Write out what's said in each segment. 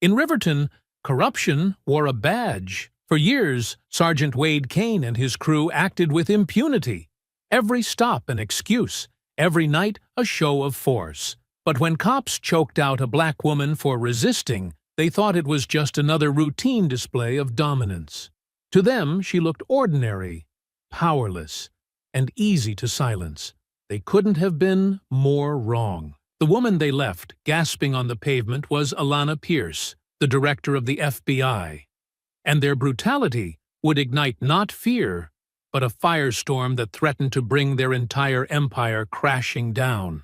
In Riverton, corruption wore a badge. For years, Sergeant Wade Kane and his crew acted with impunity. Every stop an excuse, every night a show of force. But when cops choked out a black woman for resisting, they thought it was just another routine display of dominance. To them, she looked ordinary, powerless, and easy to silence. They couldn't have been more wrong. The woman they left, gasping on the pavement, was Alana Pierce, the director of the FBI. And their brutality would ignite not fear, but a firestorm that threatened to bring their entire empire crashing down.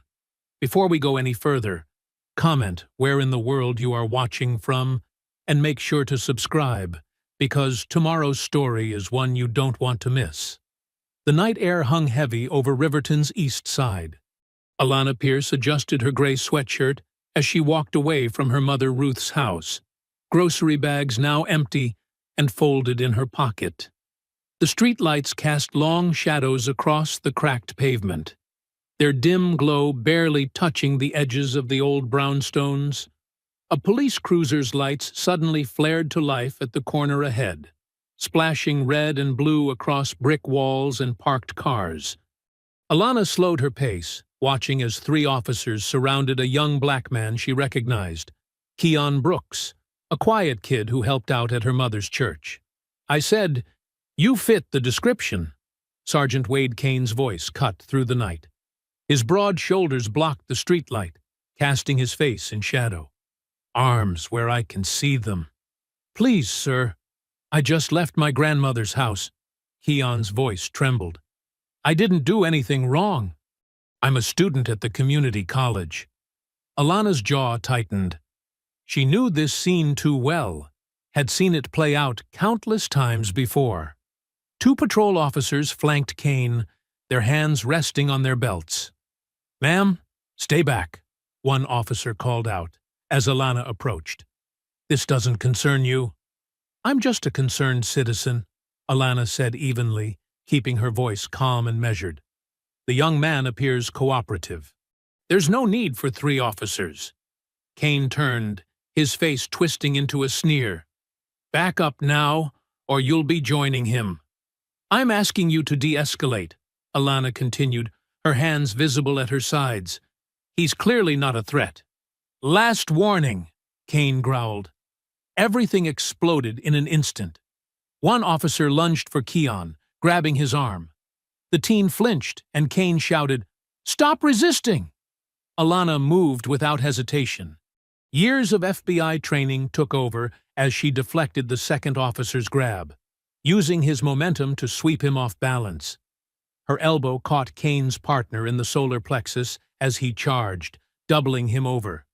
Before we go any further, comment where in the world you are watching from, and make sure to subscribe, because tomorrow's story is one you don't want to miss. The night air hung heavy over Riverton's east side. Alana Pierce adjusted her gray sweatshirt as she walked away from her mother Ruth's house, grocery bags now empty and folded in her pocket. The streetlights cast long shadows across the cracked pavement, their dim glow barely touching the edges of the old brownstones. A police cruiser's lights suddenly flared to life at the corner ahead, splashing red and blue across brick walls and parked cars. Alana slowed her pace, watching as 3 officers surrounded a young black man she recognized, Keon Brooks, a quiet kid who helped out at her mother's church. "I said, you fit the description." Sergeant Wade Kane's voice cut through the night. His broad shoulders blocked the streetlight, casting his face in shadow. "Arms where I can see them." "Please, sir. I just left my grandmother's house." Keon's voice trembled. "I didn't do anything wrong. I'm a student at the community college." Alana's jaw tightened. She knew this scene too well, had seen it play out countless times before. 2 patrol officers flanked Kane, their hands resting on their belts. "Ma'am, stay back," one officer called out as Alana approached. "This doesn't concern you." "I'm just a concerned citizen," Alana said evenly, keeping her voice calm and measured. The young man appears cooperative. "There's no need for 3 officers." Kane turned, his face twisting into a sneer. "Back up now, or you'll be joining him." "I'm asking you to de-escalate," Alana continued, her hands visible at her sides. "He's clearly not a threat." "Last warning," Kane growled. Everything exploded in an instant. One officer lunged for Keon, grabbing his arm. The teen flinched, and Kane shouted, "Stop resisting!" Alana moved without hesitation. Years of FBI training took over as she deflected the second officer's grab, using his momentum to sweep him off balance. Her elbow caught Kane's partner in the solar plexus as he charged, doubling him over.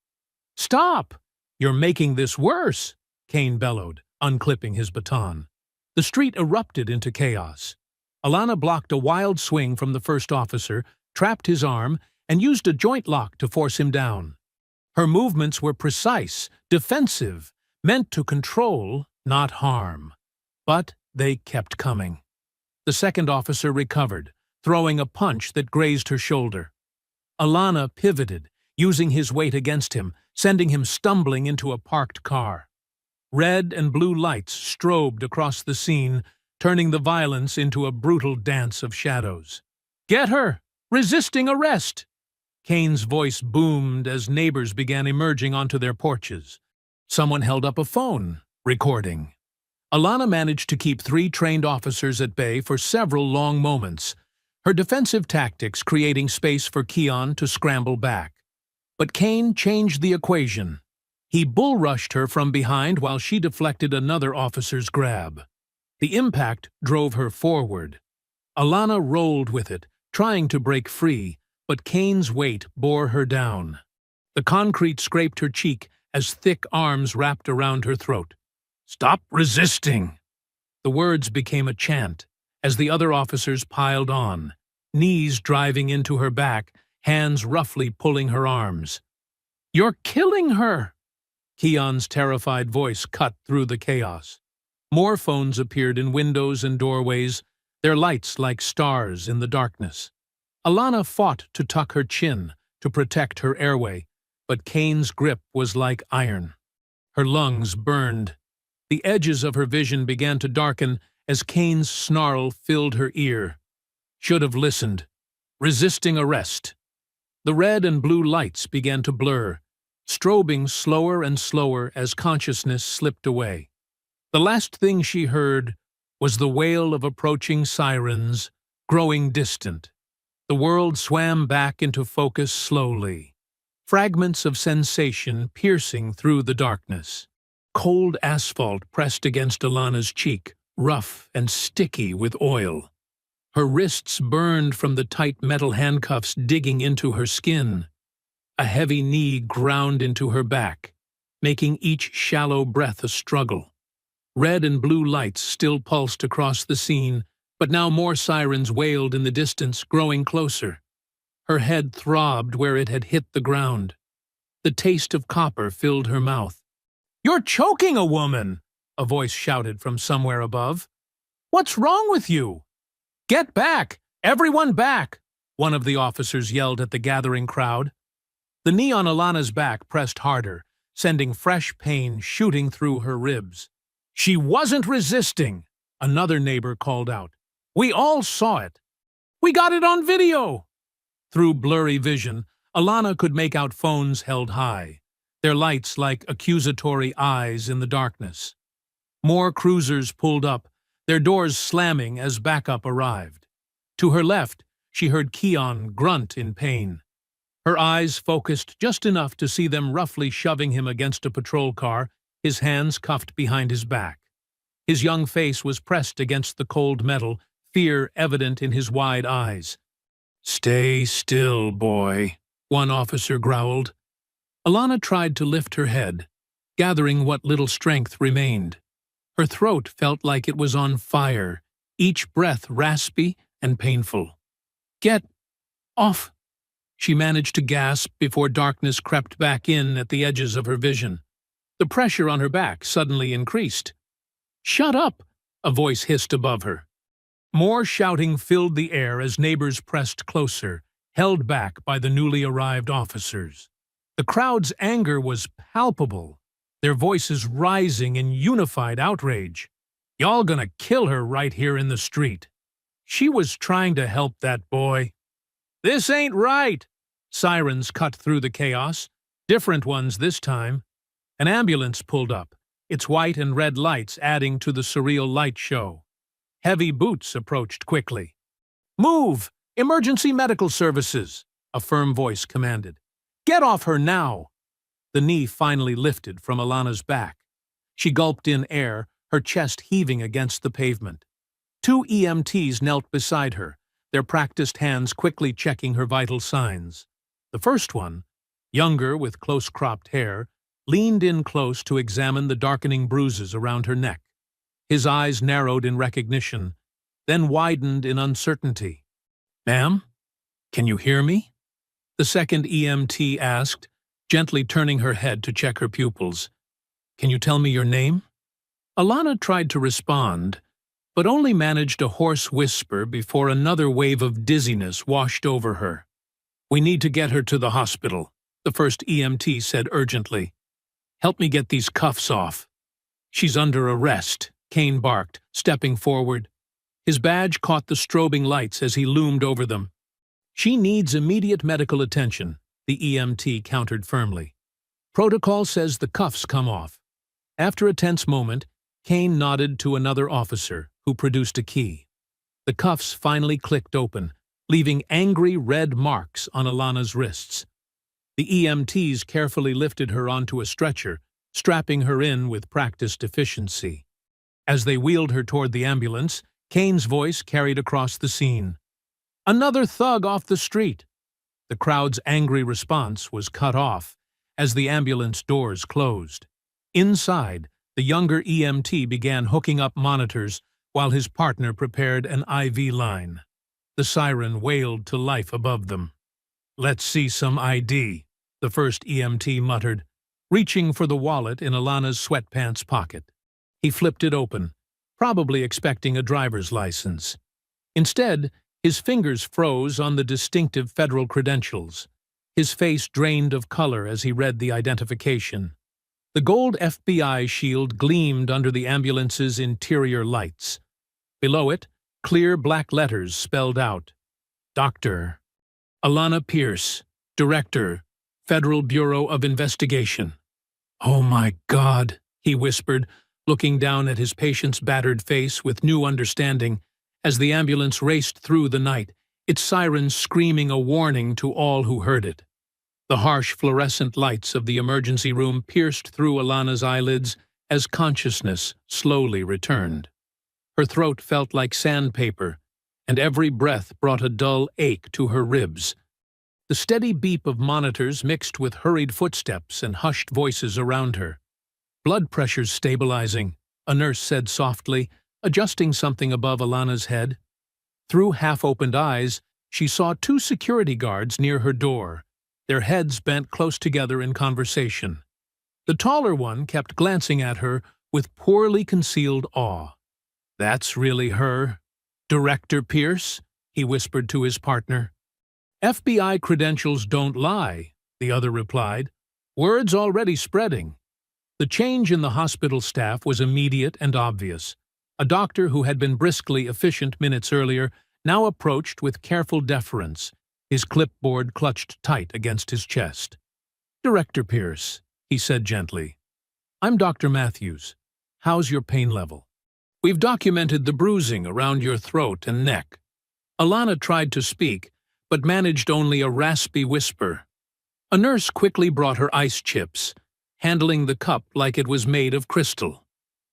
"Stop! You're making this worse!" Kane bellowed, unclipping his baton. The street erupted into chaos. Alana blocked a wild swing from the first officer, trapped his arm, and used a joint lock to force him down. Her movements were precise, defensive, meant to control, not harm. But they kept coming. The second officer recovered, throwing a punch that grazed her shoulder. Alana pivoted, using his weight against him, sending him stumbling into a parked car. Red and blue lights strobed across the scene, turning the violence into a brutal dance of shadows. "Get her! Resisting arrest!" Kane's voice boomed as neighbors began emerging onto their porches. Someone held up a phone, recording. Alana managed to keep 3 trained officers at bay for several long moments, her defensive tactics creating space for Keon to scramble back. But Kane changed the equation. He bull-rushed her from behind while she deflected another officer's grab. The impact drove her forward. Alana rolled with it, trying to break free, but Kane's weight bore her down. The concrete scraped her cheek as thick arms wrapped around her throat. "Stop resisting!" The words became a chant as the other officers piled on, knees driving into her back, hands roughly pulling her arms. "You're killing her!" Keon's terrified voice cut through the chaos. More phones appeared in windows and doorways, their lights like stars in the darkness. Alana fought to tuck her chin to protect her airway, but Kane's grip was like iron. Her lungs burned. The edges of her vision began to darken as Kane's snarl filled her ear. Should have listened. Resisting arrest. The red and blue lights began to blur, strobing slower and slower as consciousness slipped away. The last thing she heard was the wail of approaching sirens, growing distant. The world swam back into focus slowly, fragments of sensation piercing through the darkness. Cold asphalt pressed against Alana's cheek, rough and sticky with oil. Her wrists burned from the tight metal handcuffs digging into her skin. A heavy knee ground into her back, making each shallow breath a struggle. Red and blue lights still pulsed across the scene, but now more sirens wailed in the distance, growing closer. Her head throbbed where it had hit the ground. The taste of copper filled her mouth. "You're choking a woman!" a voice shouted from somewhere above. "What's wrong with you?" "Get back! Everyone back!" one of the officers yelled at the gathering crowd. The knee on Alana's back pressed harder, sending fresh pain shooting through her ribs. "She wasn't resisting," another neighbor called out. "We all saw it. We got it on video." Through blurry vision, Alana could make out phones held high, their lights like accusatory eyes in the darkness. More cruisers pulled up, their doors slamming as backup arrived. To her left, she heard Keon grunt in pain. Her eyes focused just enough to see them roughly shoving him against a patrol car, his hands cuffed behind his back. His young face was pressed against the cold metal, fear evident in his wide eyes. "Stay still, boy," one officer growled. Alana tried to lift her head, gathering what little strength remained. Her throat felt like it was on fire, each breath raspy and painful. "Get off!" she managed to gasp before darkness crept back in at the edges of her vision. The pressure on her back suddenly increased. "Shut up!" a voice hissed above her. More shouting filled the air as neighbors pressed closer, held back by the newly arrived officers. The crowd's anger was palpable, their voices rising in unified outrage. "Y'all gonna kill her right here in the street. She was trying to help that boy." "This ain't right!" Sirens cut through the chaos, different ones this time. An ambulance pulled up, its white and red lights adding to the surreal light show. Heavy boots approached quickly. "Move! Emergency medical services!" a firm voice commanded. "Get off her now!" The knee finally lifted from Alana's back. She gulped in air, her chest heaving against the pavement. Two EMTs knelt beside her, their practiced hands quickly checking her vital signs. The first one, younger with close-cropped hair, leaned in close to examine the darkening bruises around her neck. His eyes narrowed in recognition, then widened in uncertainty. "Ma'am, can you hear me?" The second EMT asked, gently turning her head to check her pupils. "Can you tell me your name?" Alana tried to respond, but only managed a hoarse whisper before another wave of dizziness washed over her. "We need to get her to the hospital," the first EMT said urgently. "Help me get these cuffs off." "She's under arrest," Kane barked, stepping forward. His badge caught the strobing lights as he loomed over them. "She needs immediate medical attention," the EMT countered firmly. "Protocol says the cuffs come off." After a tense moment, Kane nodded to another officer, who produced a key. The cuffs finally clicked open, leaving angry red marks on Alana's wrists. The EMTs carefully lifted her onto a stretcher, strapping her in with practiced efficiency. As they wheeled her toward the ambulance, Kane's voice carried across the scene. "Another thug off the street!" The crowd's angry response was cut off as the ambulance doors closed. Inside, the younger EMT began hooking up monitors while his partner prepared an IV line. The siren wailed to life above them. "Let's see some ID," the first EMT muttered, reaching for the wallet in Alana's sweatpants pocket. He flipped it open, probably expecting a driver's license. Instead, his fingers froze on the distinctive federal credentials. His face drained of color as he read the identification. The gold FBI shield gleamed under the ambulance's interior lights. Below it, clear black letters spelled out, Dr. Alana Pierce, Director, Federal Bureau of Investigation. "Oh my God," he whispered, looking down at his patient's battered face with new understanding as the ambulance raced through the night, its sirens screaming a warning to all who heard it. The harsh fluorescent lights of the emergency room pierced through Alana's eyelids as consciousness slowly returned. Her throat felt like sandpaper, and every breath brought a dull ache to her ribs. The steady beep of monitors mixed with hurried footsteps and hushed voices around her. "Blood pressure's stabilizing," a nurse said softly, adjusting something above Alana's head. Through half-opened eyes, she saw two security guards near her door, their heads bent close together in conversation. The taller one kept glancing at her with poorly concealed awe. "That's really her, Director Pierce?" he whispered to his partner. "FBI credentials don't lie," the other replied. "Word's already spreading." The change in the hospital staff was immediate and obvious. A doctor who had been briskly efficient minutes earlier now approached with careful deference, his clipboard clutched tight against his chest. "Director Pierce," he said gently. "I'm Dr. Matthews. How's your pain level? We've documented the bruising around your throat and neck." Alana tried to speak, but managed only a raspy whisper. A nurse quickly brought her ice chips, handling the cup like it was made of crystal.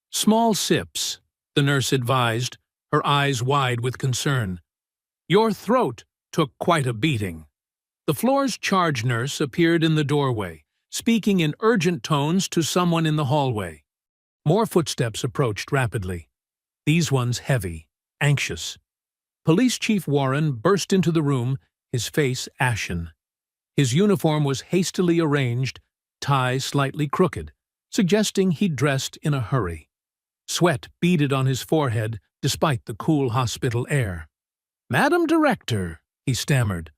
"Small sips," the nurse advised, her eyes wide with concern. "Your throat took quite a beating." The floor's charge nurse appeared in the doorway, speaking in urgent tones to someone in the hallway. More footsteps approached rapidly, these ones heavy, anxious. Police Chief Warren burst into the room, his face ashen. His uniform was hastily arranged, tie slightly crooked, suggesting he'd dressed in a hurry. Sweat beaded on his forehead despite the cool hospital air. "Madam Director," he stammered.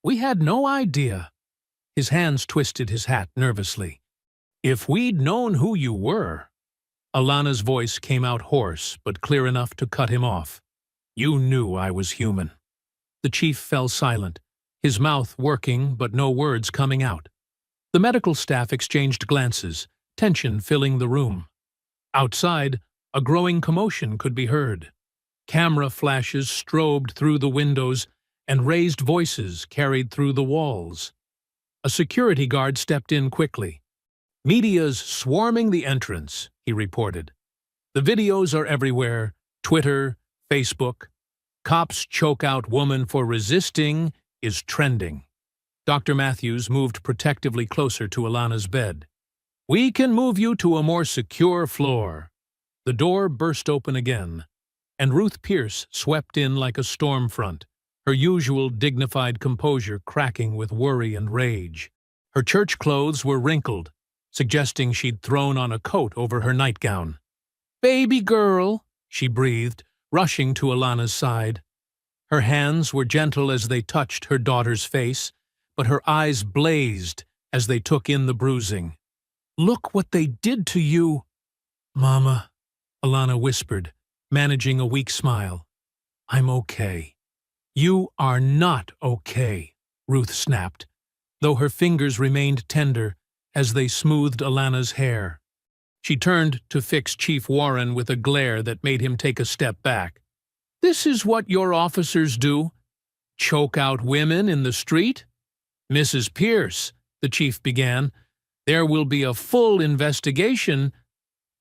We had no idea." His hands twisted his hat nervously. "If we'd known who you were." Alana's voice came out hoarse, but clear enough to cut him off. "You knew I was human." The chief fell silent, his mouth working but no words coming out. The medical staff exchanged glances, tension filling the room. Outside, a growing commotion could be heard. Camera flashes strobed through the windows, and raised voices carried through the walls. A security guard stepped in quickly. "Media's swarming the entrance," he reported. "The videos are everywhere, Twitter, Facebook. Cops choke out woman for resisting is trending." Dr. Matthews moved protectively closer to Alana's bed. "We can move you to a more secure floor." The door burst open again, and Ruth Pierce swept in like a storm front, her usual dignified composure cracking with worry and rage. Her church clothes were wrinkled, suggesting she'd thrown on a coat over her nightgown. "Baby girl," she breathed, rushing to Alana's side. Her hands were gentle as they touched her daughter's face, but her eyes blazed as they took in the bruising. "Look what they did to you." "Mama," Alana whispered, managing a weak smile. "I'm okay." "You are not okay," Ruth snapped, though her fingers remained tender as they smoothed Alana's hair. She turned to fix Chief Warren with a glare that made him take a step back. "This is what your officers do? Choke out women in the street?" "Mrs. Pierce," the chief began, "there will be a full investigation."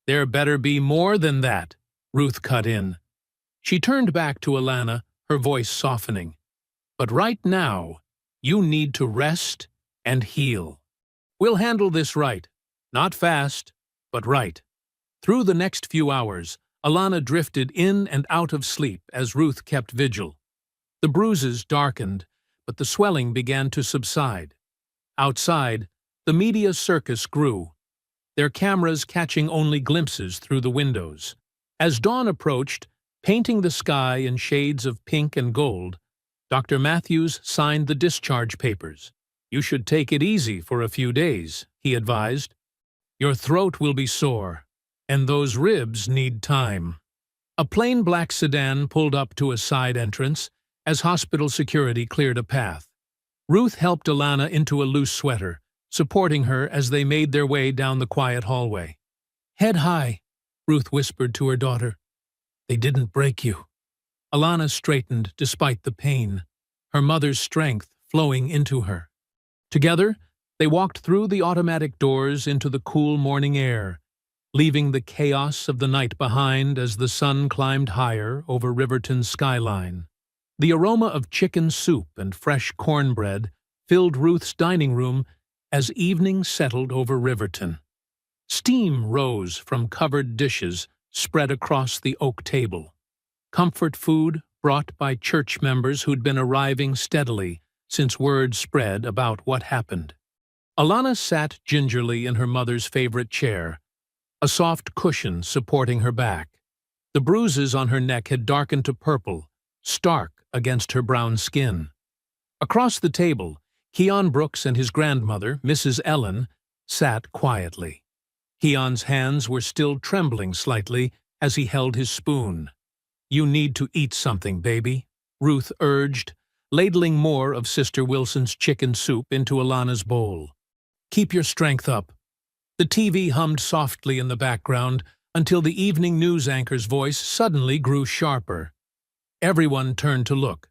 "There better be more than that," Ruth cut in. She turned back to Alana, her voice softening. "But right now, you need to rest and heal. We'll handle this right. Not fast, but right." Through the next few hours, Alana drifted in and out of sleep as Ruth kept vigil. The bruises darkened, but the swelling began to subside. Outside, the media circus grew, their cameras catching only glimpses through the windows. As dawn approached, painting the sky in shades of pink and gold, Dr. Matthews signed the discharge papers. "You should take it easy for a few days," he advised. Your throat will be sore, and those ribs need time. A plain black sedan pulled up to a side entrance as hospital security cleared a path. Ruth helped Alana into a loose sweater, supporting her as they made their way down the quiet hallway. "Head high," Ruth whispered to her daughter. "They didn't break you." Alana straightened despite the pain, her mother's strength flowing into her. Together, they walked through the automatic doors into the cool morning air, leaving the chaos of the night behind as the sun climbed higher over Riverton's skyline. The aroma of chicken soup and fresh cornbread filled Ruth's dining room as evening settled over Riverton. Steam rose from covered dishes spread across the oak table. Comfort food brought by church members who'd been arriving steadily since word spread about what happened. Alana sat gingerly in her mother's favorite chair, a soft cushion supporting her back. The bruises on her neck had darkened to purple, stark against her brown skin. Across the table, Keon Brooks and his grandmother, Mrs. Ellen, sat quietly. Keon's hands were still trembling slightly as he held his spoon. "You need to eat something, baby," Ruth urged, ladling more of Sister Wilson's chicken soup into Alana's bowl. "Keep your strength up." The TV hummed softly in the background until the evening news anchor's voice suddenly grew sharper. Everyone turned to look.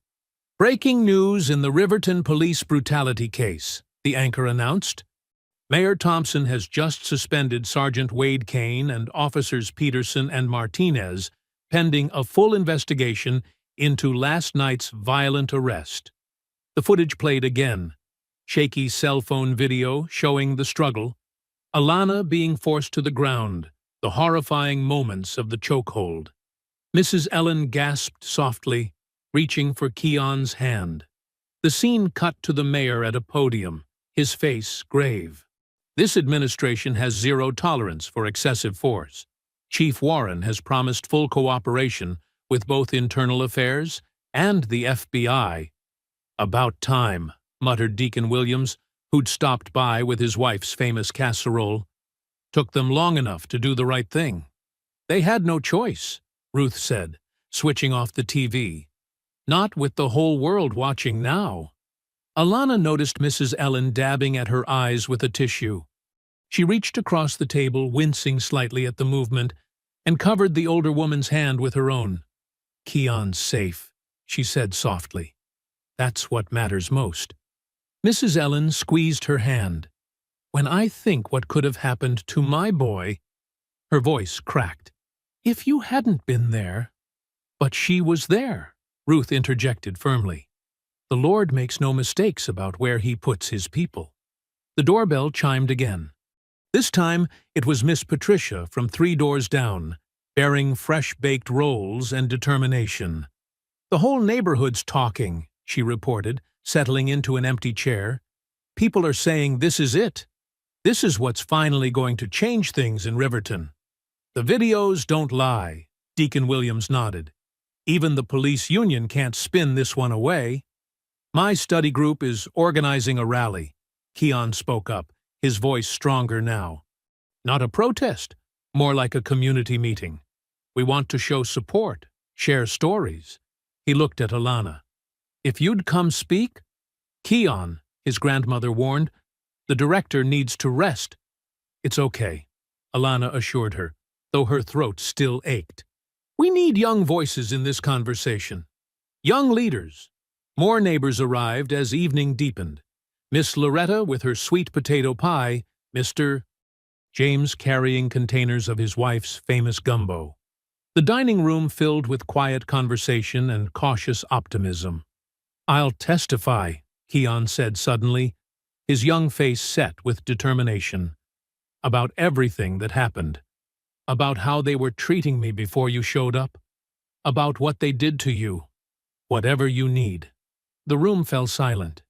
"Breaking news in the Riverton police brutality case," the anchor announced. "Mayor Thompson has just suspended Sergeant Wade Kane and Officers Peterson and Martinez, pending a full investigation into last night's violent arrest." The footage played again, shaky cell phone video showing the struggle, Alana being forced to the ground, the horrifying moments of the chokehold. Mrs. Ellen gasped softly, reaching for Keon's hand. The scene cut to the mayor at a podium, his face grave. "This administration has zero tolerance for excessive force. Chief Warren has promised full cooperation with both Internal Affairs and the FBI." "About time," muttered Deacon Williams, who'd stopped by with his wife's famous casserole. "Took them long enough to do the right thing." "They had no choice," Ruth said, switching off the TV. "Not with the whole world watching now." Alana noticed Mrs. Ellen dabbing at her eyes with a tissue. She reached across the table, wincing slightly at the movement, and covered the older woman's hand with her own. "Keon's safe," she said softly. "That's what matters most." Mrs. Ellen squeezed her hand. "When I think what could have happened to my boy—" Her voice cracked. "If you hadn't been there—" "But she was there," Ruth interjected firmly. "The Lord makes no mistakes about where he puts his people." The doorbell chimed again. This time it was Miss Patricia from 3 doors down, bearing fresh-baked rolls and determination. "The whole neighborhood's talking," she reported, settling into an empty chair. "People are saying this is it. This is what's finally going to change things in Riverton." "The videos don't lie," Deacon Williams nodded. "Even the police union can't spin this one away." "My study group is organizing a rally," Keon spoke up, his voice stronger now. "Not a protest, more like a community meeting. We want to show support, share stories." He looked at Alana. "If you'd come speak—" "Keon," his grandmother warned, "the director needs to rest." "It's okay," Alana assured her, though her throat still ached. "We need young voices in this conversation. Young leaders." More neighbors arrived as evening deepened. Miss Loretta with her sweet potato pie, Mr. James carrying containers of his wife's famous gumbo. The dining room filled with quiet conversation and cautious optimism. "I'll testify," Keon said suddenly, his young face set with determination. "About everything that happened. About how they were treating me before you showed up. About what they did to you. Whatever you need." The room fell silent.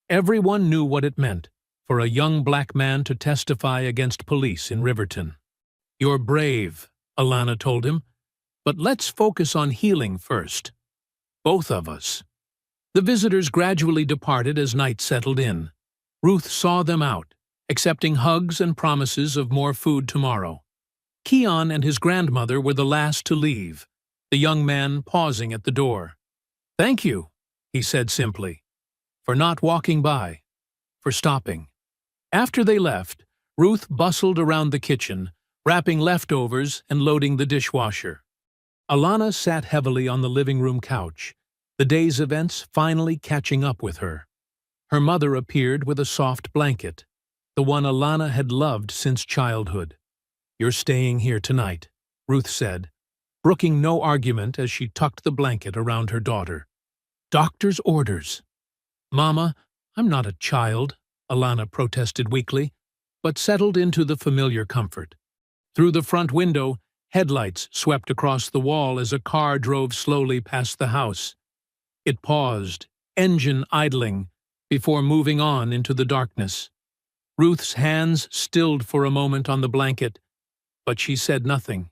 Everyone knew what it meant for a young black man to testify against police in Riverton. "You're brave," Alana told him, "but let's focus on healing first. Both of us." The visitors gradually departed as night settled in. Ruth saw them out, accepting hugs and promises of more food tomorrow. Keon and his grandmother were the last to leave, the young man pausing at the door. "Thank you," he said simply, "for not walking by, for stopping." After they left, Ruth bustled around the kitchen, wrapping leftovers and loading the dishwasher. Alana sat heavily on the living room couch, the day's events finally catching up with her. Her mother appeared with a soft blanket, the one Alana had loved since childhood. "You're staying here tonight," Ruth said, brooking no argument as she tucked the blanket around her daughter. "Doctor's orders." "Mama, I'm not a child," Alana protested weakly, but settled into the familiar comfort. Through the front window, headlights swept across the wall as a car drove slowly past the house. It paused, engine idling, before moving on into the darkness. Ruth's hands stilled for a moment on the blanket, but she said nothing.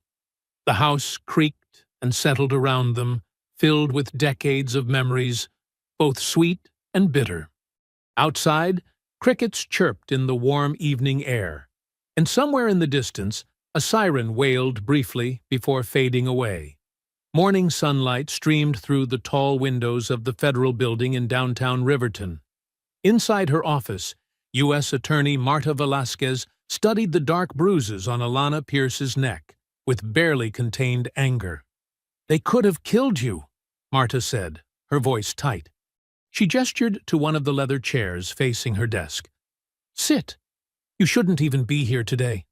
The house creaked and settled around them, filled with decades of memories, both sweet and bitter. Outside, crickets chirped in the warm evening air, and somewhere in the distance, a siren wailed briefly before fading away. Morning sunlight streamed through the tall windows of the federal building in downtown Riverton. Inside her office, U.S. Attorney Marta Velasquez studied the dark bruises on Alana Pierce's neck, with barely contained anger. "They could have killed you," Marta said, her voice tight. She gestured to one of the leather chairs facing her desk. "Sit. You shouldn't even be here today."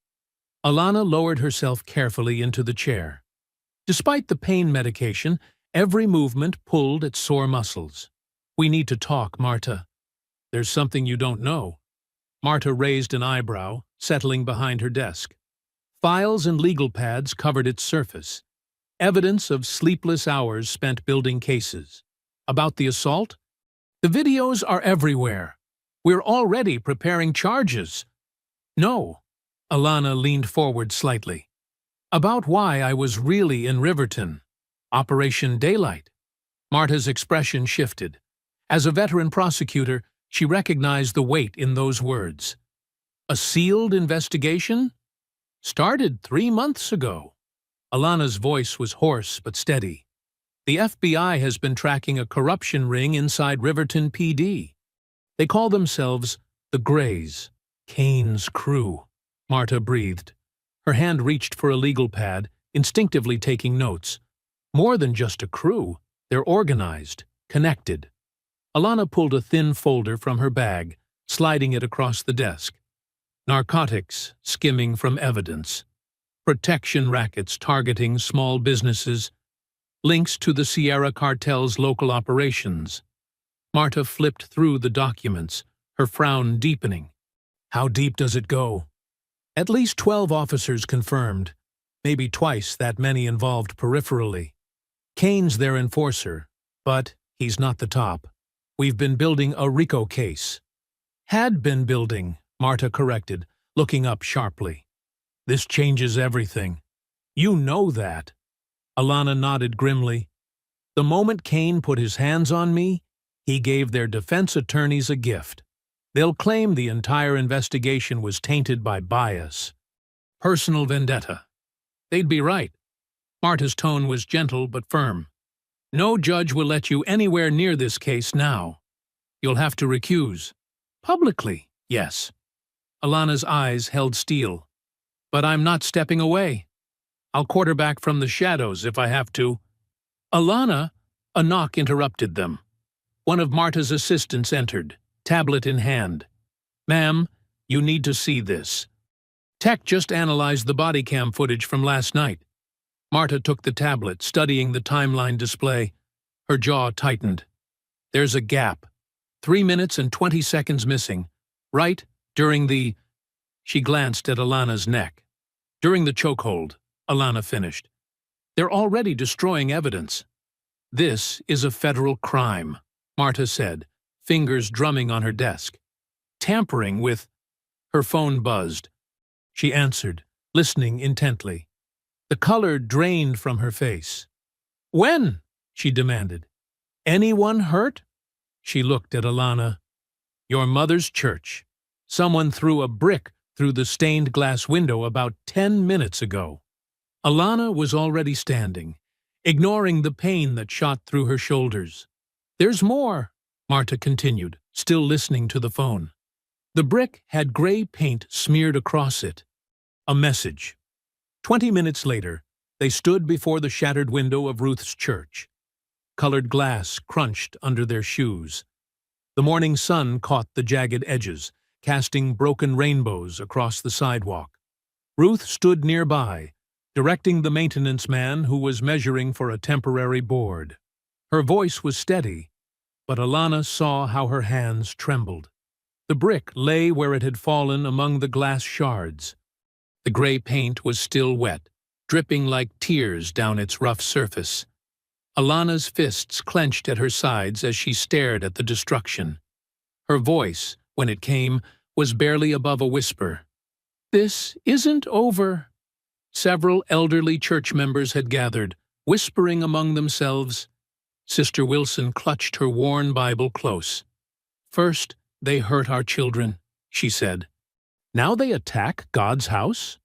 Alana lowered herself carefully into the chair. Despite the pain medication, every movement pulled at sore muscles. "We need to talk, Marta." "There's something you don't know." Marta raised an eyebrow, settling behind her desk. Files and legal pads covered its surface. Evidence of sleepless hours spent building cases. About the assault? "The videos are everywhere. We're already preparing charges." "No." Alana leaned forward slightly. "About why I was really in Riverton. Operation Daylight." Marta's expression shifted. As a veteran prosecutor, she recognized the weight in those words. "A sealed investigation? Started 3 months ago." Alana's voice was hoarse but steady. "The FBI has been tracking a corruption ring inside Riverton PD. They call themselves the Greys. Kane's crew." Marta breathed. Her hand reached for a legal pad, instinctively taking notes. More than just a crew, they're organized, connected. Alana pulled a thin folder from her bag, sliding it across the desk. Narcotics skimming from evidence. Protection rackets targeting small businesses. Links to the Sierra Cartel's local operations. Marta flipped through the documents, her frown deepening. "How deep does it go?" "At least 12 officers confirmed, maybe twice that many involved peripherally. Kane's their enforcer, but he's not the top. We've been building a RICO case." "Had been building," Marta corrected, looking up sharply. "This changes everything. You know that." Alana nodded grimly. "The moment Kane put his hands on me, he gave their defense attorneys a gift. They'll claim the entire investigation was tainted by bias. Personal vendetta." "They'd be right." Marta's tone was gentle but firm. "No judge will let you anywhere near this case now. You'll have to recuse." "Publicly, yes." Alana's eyes held steel. "But I'm not stepping away. I'll quarterback from the shadows if I have to." "Alana," a knock interrupted them. One of Marta's assistants entered, tablet in hand. "Ma'am, you need to see this. Tech just analyzed the body cam footage from last night." Marta took the tablet, studying the timeline display. Her jaw tightened. "There's a gap. 3 minutes and 20 seconds missing. Right during the..." She glanced at Alana's neck. "During the chokehold," Alana finished. "They're already destroying evidence." "This is a federal crime," Marta said, fingers drumming on her desk. "Tampering with..." Her phone buzzed. She answered, listening intently. The color drained from her face. "When?" she demanded. "Anyone hurt?" She looked at Alana. "Your mother's church. Someone threw a brick through the stained glass window about 10 minutes ago. Alana was already standing, ignoring the pain that shot through her shoulders. "There's more," Marta continued, still listening to the phone. The brick had gray paint smeared across it. A message. 20 minutes later, they stood before the shattered window of Ruth's church. Colored glass crunched under their shoes. The morning sun caught the jagged edges, casting broken rainbows across the sidewalk. Ruth stood nearby, directing the maintenance man who was measuring for a temporary board. Her voice was steady, but Alana saw how her hands trembled. The brick lay where it had fallen among the glass shards. The gray paint was still wet, dripping like tears down its rough surface. Alana's fists clenched at her sides as she stared at the destruction. Her voice, when it came, was barely above a whisper. "This isn't over." Several elderly church members had gathered, whispering among themselves. Sister Wilson clutched her worn Bible close. "First, they hurt our children," she said. "Now they attack God's house?"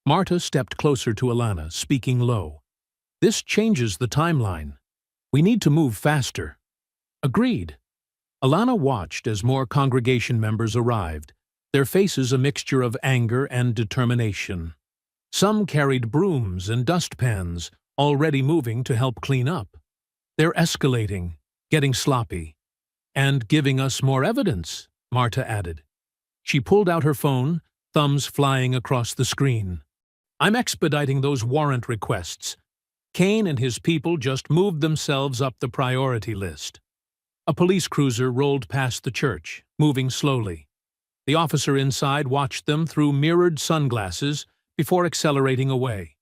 Marta stepped closer to Alana, speaking low. "This changes the timeline. We need to move faster." "Agreed." Alana watched as more congregation members arrived, their faces a mixture of anger and determination. Some carried brooms and dustpans, already moving to help clean up. "They're escalating, getting sloppy. And giving us more evidence," Marta added. She pulled out her phone, thumbs flying across the screen. "I'm expediting those warrant requests. Kane and his people just moved themselves up the priority list." A police cruiser rolled past the church, moving slowly. The officer inside watched them through mirrored sunglasses before accelerating away.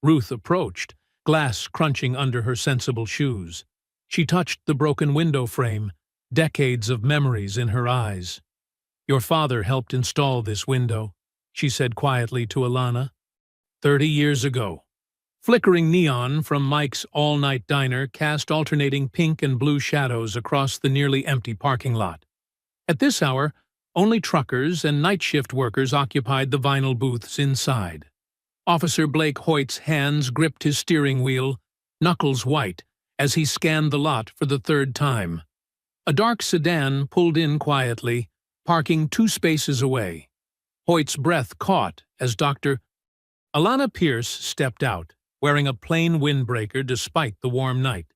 Ruth approached, glass crunching under her sensible shoes. She touched the broken window frame, decades of memories in her eyes. "Your father helped install this window," she said quietly to Alana. 30 years ago. Flickering neon from Mike's all-night diner cast alternating pink and blue shadows across the nearly empty parking lot. At this hour, only truckers and night shift workers occupied the vinyl booths inside. Officer Blake Hoyt's hands gripped his steering wheel, knuckles white, as he scanned the lot for the third time. A dark sedan pulled in quietly, parking 2 spaces away. Hoyt's breath caught as Alana Pierce stepped out, wearing a plain windbreaker despite the warm night.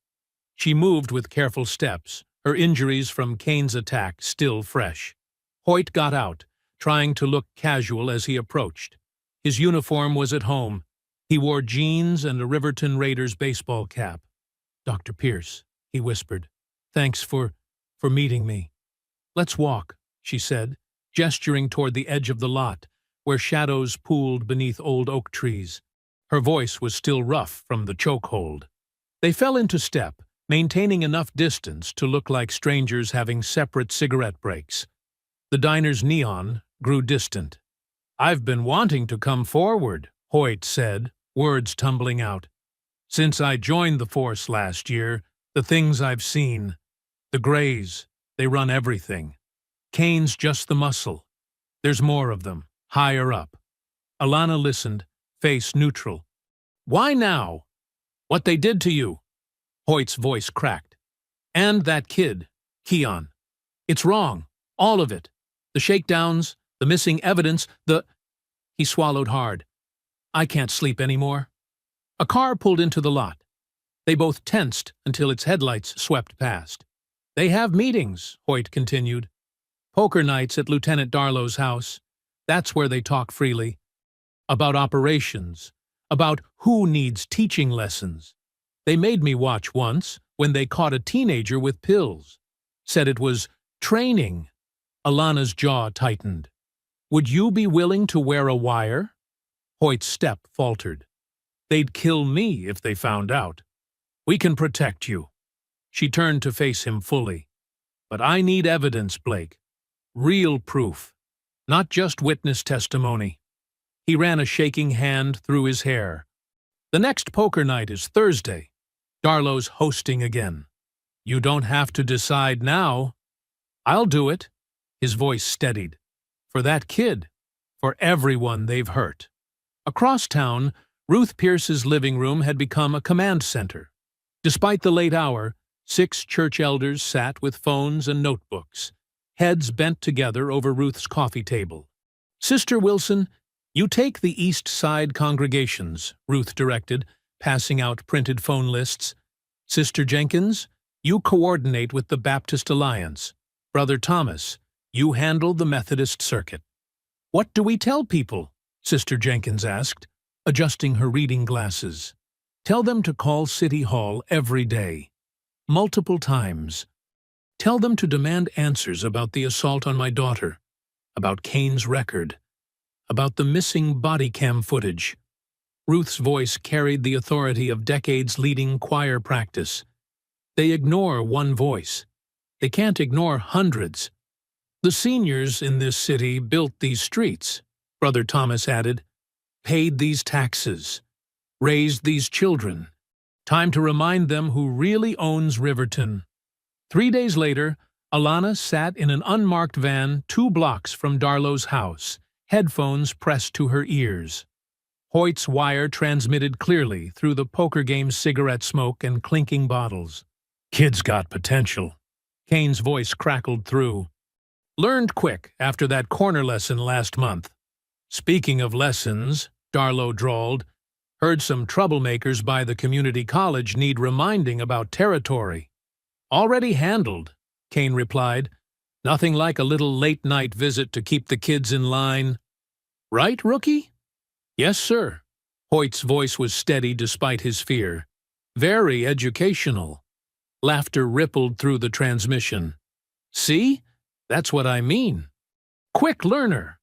She moved with careful steps, her injuries from Kane's attack still fresh. Hoyt got out, trying to look casual as he approached. His uniform was at home. He wore jeans and a Riverton Raiders baseball cap. "Dr. Pierce," he whispered, "thanks for meeting me." "Let's walk," she said, gesturing toward the edge of the lot, where shadows pooled beneath old oak trees. Her voice was still rough from the chokehold. They fell into step, maintaining enough distance to look like strangers having separate cigarette breaks. The diner's neon grew distant. "I've been wanting to come forward," Hoyt said, words tumbling out. "Since I joined the force last year, the things I've seen. The Greys, they run everything. Kane's just the muscle. There's more of them, higher up." Alana listened, face neutral. "Why now? What they did to you?" Hoyt's voice cracked. "And that kid, Keon. It's wrong, all of it. The shakedowns, the missing evidence, He swallowed hard. "I can't sleep anymore." A car pulled into the lot. They both tensed until its headlights swept past. "They have meetings," Hoyt continued. "Poker nights at Lieutenant Darlow's house. That's where they talk freely. About operations, about who needs teaching lessons. They made me watch once when they caught a teenager with pills. Said it was training." Alana's jaw tightened. "Would you be willing to wear a wire?" Hoyt's step faltered. "They'd kill me if they found out." "We can protect you." She turned to face him fully. "But I need evidence, Blake. Real proof. Not just witness testimony." He ran a shaking hand through his hair. "The next poker night is Thursday. Darlow's hosting again. You don't have to decide now." "I'll do it." His voice steadied. For that kid. For everyone they've hurt. Across town, Ruth Pierce's living room had become a command center. Despite the late hour, 6 church elders sat with phones and notebooks, heads bent together over Ruth's coffee table. "Sister Wilson, you take the East Side congregations," Ruth directed, passing out printed phone lists. "Sister Jenkins, you coordinate with the Baptist Alliance. Brother Thomas, you handle the Methodist Circuit." "What do we tell people?" Sister Jenkins asked, adjusting her reading glasses. "Tell them to call City Hall every day. Multiple times. Tell them to demand answers about the assault on my daughter, about Kane's record, about the missing body cam footage." Ruth's voice carried the authority of decades leading choir practice. "They ignore one voice. They can't ignore hundreds. The seniors in this city built these streets," Brother Thomas added, "paid these taxes, raised these children. Time to remind them who really owns Riverton." 3 days later, Alana sat in an unmarked van 2 blocks from Darlow's house, headphones pressed to her ears. Hoyt's wire transmitted clearly through the poker game's cigarette smoke and clinking bottles. "Kid's got potential." Kane's voice crackled through. "Learned quick after that corner lesson last month." "Speaking of lessons," Darlow drawled, "heard some troublemakers by the community college need reminding about territory." "Already handled," Kane replied. "Nothing like a little late-night visit to keep the kids in line." "Right, rookie?" "Yes, sir." Hoyt's voice was steady despite his fear. "Very educational." Laughter rippled through the transmission. "See? That's what I mean. Quick learner."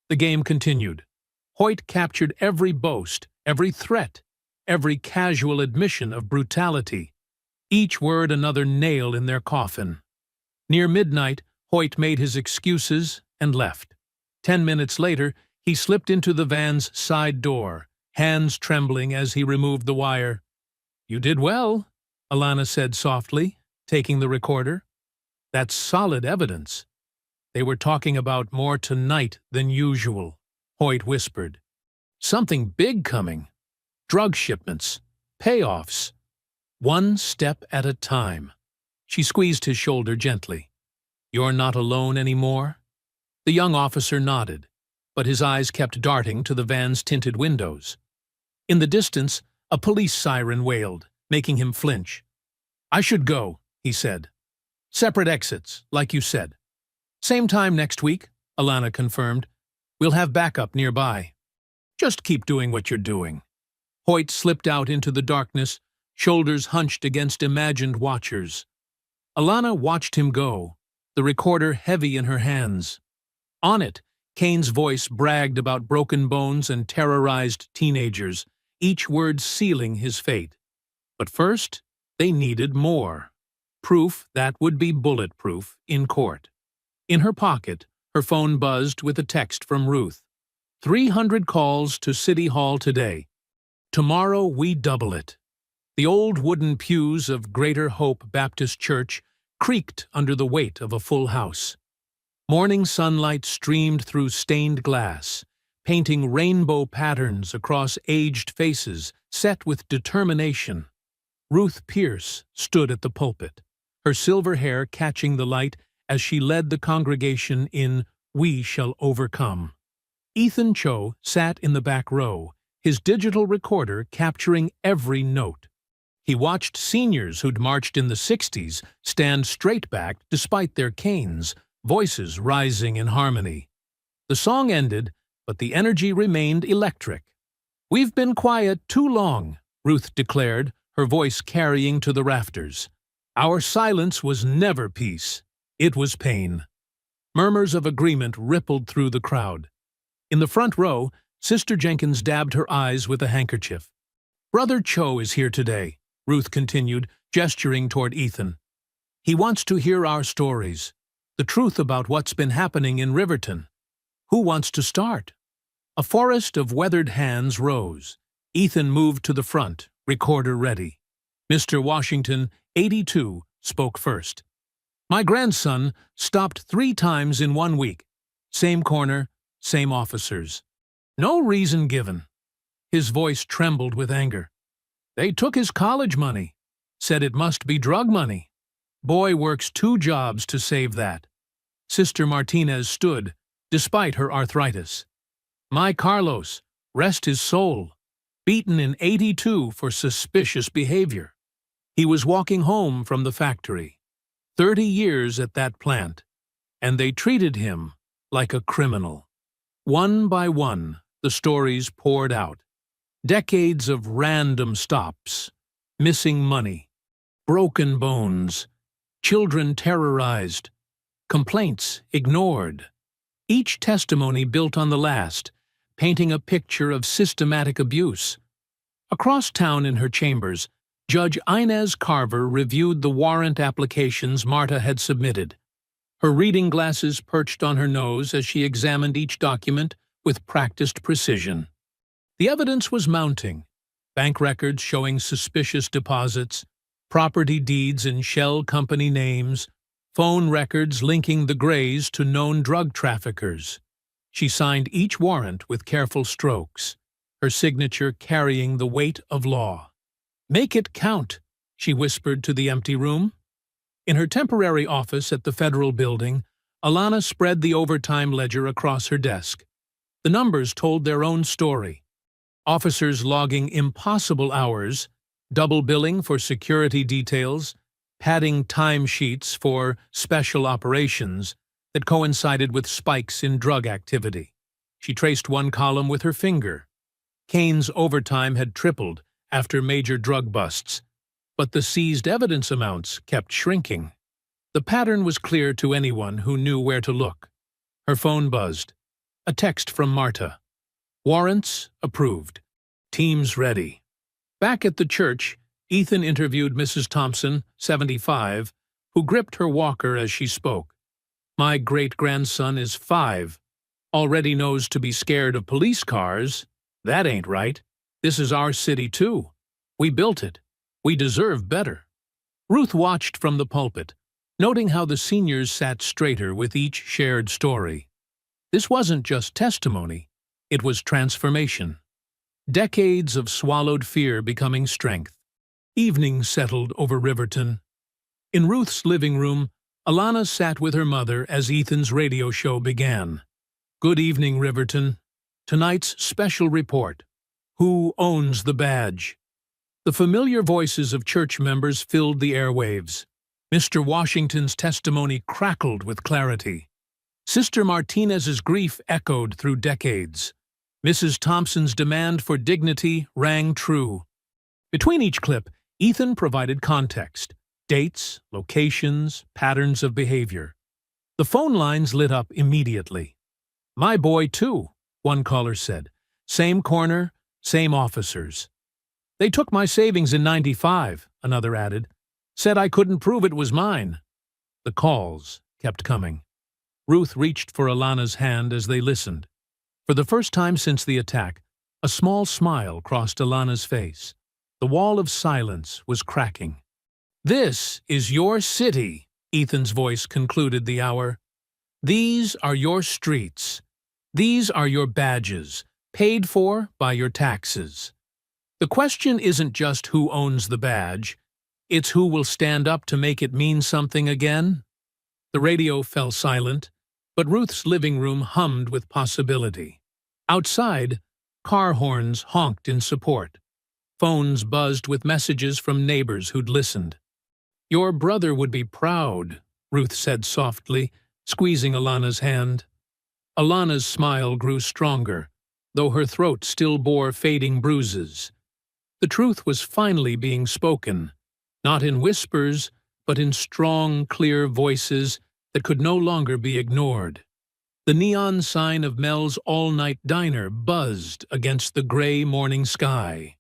The game continued. Hoyt captured every boast, every threat, every casual admission of brutality. Each word another nail in their coffin. Near midnight, Hoyt made his excuses and left. 10 minutes later, he slipped into the van's side door, hands trembling as he removed the wire. "You did well," Alana said softly, taking the recorder. "That's solid evidence." "They were talking about more tonight than usual," Hoyt whispered. "Something big coming. Drug shipments. Payoffs. One step at a time." She squeezed his shoulder gently. "You're not alone anymore?" The young officer nodded, but his eyes kept darting to the van's tinted windows. In the distance, a police siren wailed, making him flinch. "I should go," he said. "Separate exits, like you said." "Same time next week," Alana confirmed. "We'll have backup nearby." "Just keep doing what you're doing." Hoyt slipped out into the darkness, shoulders hunched against imagined watchers. Alana watched him go, the recorder heavy in her hands. On it, Kane's voice bragged about broken bones and terrorized teenagers, each word sealing his fate. But first, they needed more. Proof that would be bulletproof in court. In her pocket, her phone buzzed with a text from Ruth. 300 calls to City Hall today. Tomorrow we double it." The old wooden pews of Greater Hope Baptist Church creaked under the weight of a full house. Morning sunlight streamed through stained glass, painting rainbow patterns across aged faces set with determination. Ruth Pierce stood at the pulpit, her silver hair catching the light as she led the congregation in "We Shall Overcome." Ethan Cho sat in the back row, his digital recorder capturing every note. He watched seniors who'd marched in the 60s stand straight-backed despite their canes, voices rising in harmony. The song ended, but the energy remained electric. "We've been quiet too long," Ruth declared, her voice carrying to the rafters. "Our silence was never peace. It was pain." Murmurs of agreement rippled through the crowd. In the front row, Sister Jenkins dabbed her eyes with a handkerchief. "Brother Cho is here today," Ruth continued, gesturing toward Ethan. "He wants to hear our stories, the truth about what's been happening in Riverton. Who wants to start?" A forest of weathered hands rose. Ethan moved to the front, recorder ready. Mr. Washington, 82, spoke first. "My grandson stopped 3 times in 1 week. Same corner, same officers. No reason given. His voice trembled with anger. They took his college money. Said it must be drug money. Boy works 2 jobs to save that. Sister Martinez stood, despite her arthritis. My Carlos, rest his soul, beaten in '82 for suspicious behavior. He was walking home from the factory. 30 years at that plant, and they treated him like a criminal. One by one, the stories poured out. Decades of random stops, missing money, broken bones, children terrorized, complaints ignored. Each testimony built on the last, painting a picture of systematic abuse. Across town in her chambers, Judge Inez Carver reviewed the warrant applications Marta had submitted. Her reading glasses perched on her nose as she examined each document with practiced precision. The evidence was mounting. Bank records showing suspicious deposits, property deeds in shell company names, phone records linking the Grays to known drug traffickers. She signed each warrant with careful strokes, her signature carrying the weight of law. "Make it count," she whispered to the empty room. In her temporary office at the federal building, Alana spread the overtime ledger across her desk. The numbers told their own story. Officers logging impossible hours, double billing for security details, padding timesheets for special operations that coincided with spikes in drug activity. She traced one column with her finger. Kane's overtime had tripled after major drug busts, but the seized evidence amounts kept shrinking. The pattern was clear to anyone who knew where to look. Her phone buzzed. A text from Marta. Warrants approved. Teams ready. Back at the church, Ethan interviewed Mrs. Thompson, 75, who gripped her walker as she spoke. My great-grandson is 5. Already knows to be scared of police cars. That ain't right. This is our city, too. We built it. We deserve better. Ruth watched from the pulpit, noting how the seniors sat straighter with each shared story. This wasn't just testimony. It was transformation. Decades of swallowed fear becoming strength. Evening settled over Riverton. In Ruth's living room, Alana sat with her mother as Ethan's radio show began. Good evening, Riverton. Tonight's special report. Who owns the badge? The familiar voices of church members filled the airwaves. Mr. Washington's testimony crackled with clarity. Sister Martinez's grief echoed through decades. Mrs. Thompson's demand for dignity rang true. Between each clip, Ethan provided context, dates, locations, patterns of behavior. The phone lines lit up immediately. My boy, too, one caller said. Same corner, same officers. They took my savings in '95, another added. Said I couldn't prove it was mine. The calls kept coming. Ruth reached for Alana's hand as they listened. For the first time since the attack, a small smile crossed Alana's face. The wall of silence was cracking. This is your city, Ethan's voice concluded the hour. These are your streets. These are your badges, paid for by your taxes. The question isn't just who owns the badge, it's who will stand up to make it mean something again. The radio fell silent, but Ruth's living room hummed with possibility. Outside, car horns honked in support. Phones buzzed with messages from neighbors who'd listened. Your brother would be proud, Ruth said softly, squeezing Alana's hand. Alana's smile grew stronger, though her throat still bore fading bruises. The truth was finally being spoken, not in whispers, but in strong, clear voices that could no longer be ignored. The neon sign of Mel's all-night diner buzzed against the gray morning sky.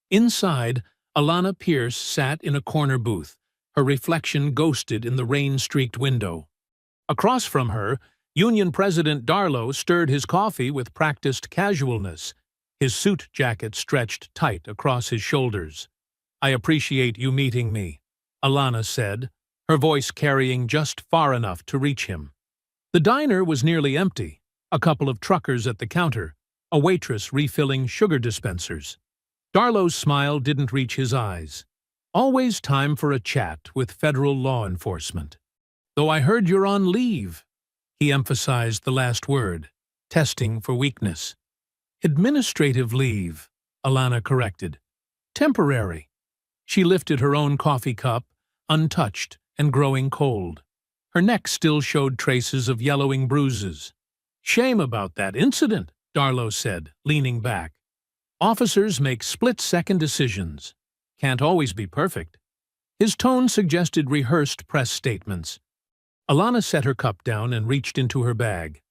Inside, Alana Pierce sat in a corner booth, her reflection ghosted in the rain-streaked window. Across from her, Union President Darlow stirred his coffee with practiced casualness, his suit jacket stretched tight across his shoulders. I appreciate you meeting me, Alana said, her voice carrying just far enough to reach him. The diner was nearly empty. a couple of truckers at the counter, a waitress refilling sugar dispensers. Darlow's smile didn't reach his eyes. Always time for a chat with federal law enforcement. Though I heard you're on leave. He emphasized the last word, testing for weakness. Administrative leave, Alana corrected. Temporary. She lifted her own coffee cup, untouched and growing cold. Her neck still showed traces of yellowing bruises. Shame about that incident, Darlow said, leaning back. Officers make split-second decisions. Can't always be perfect. His tone suggested rehearsed press statements. Alana set her cup down and reached into her bag.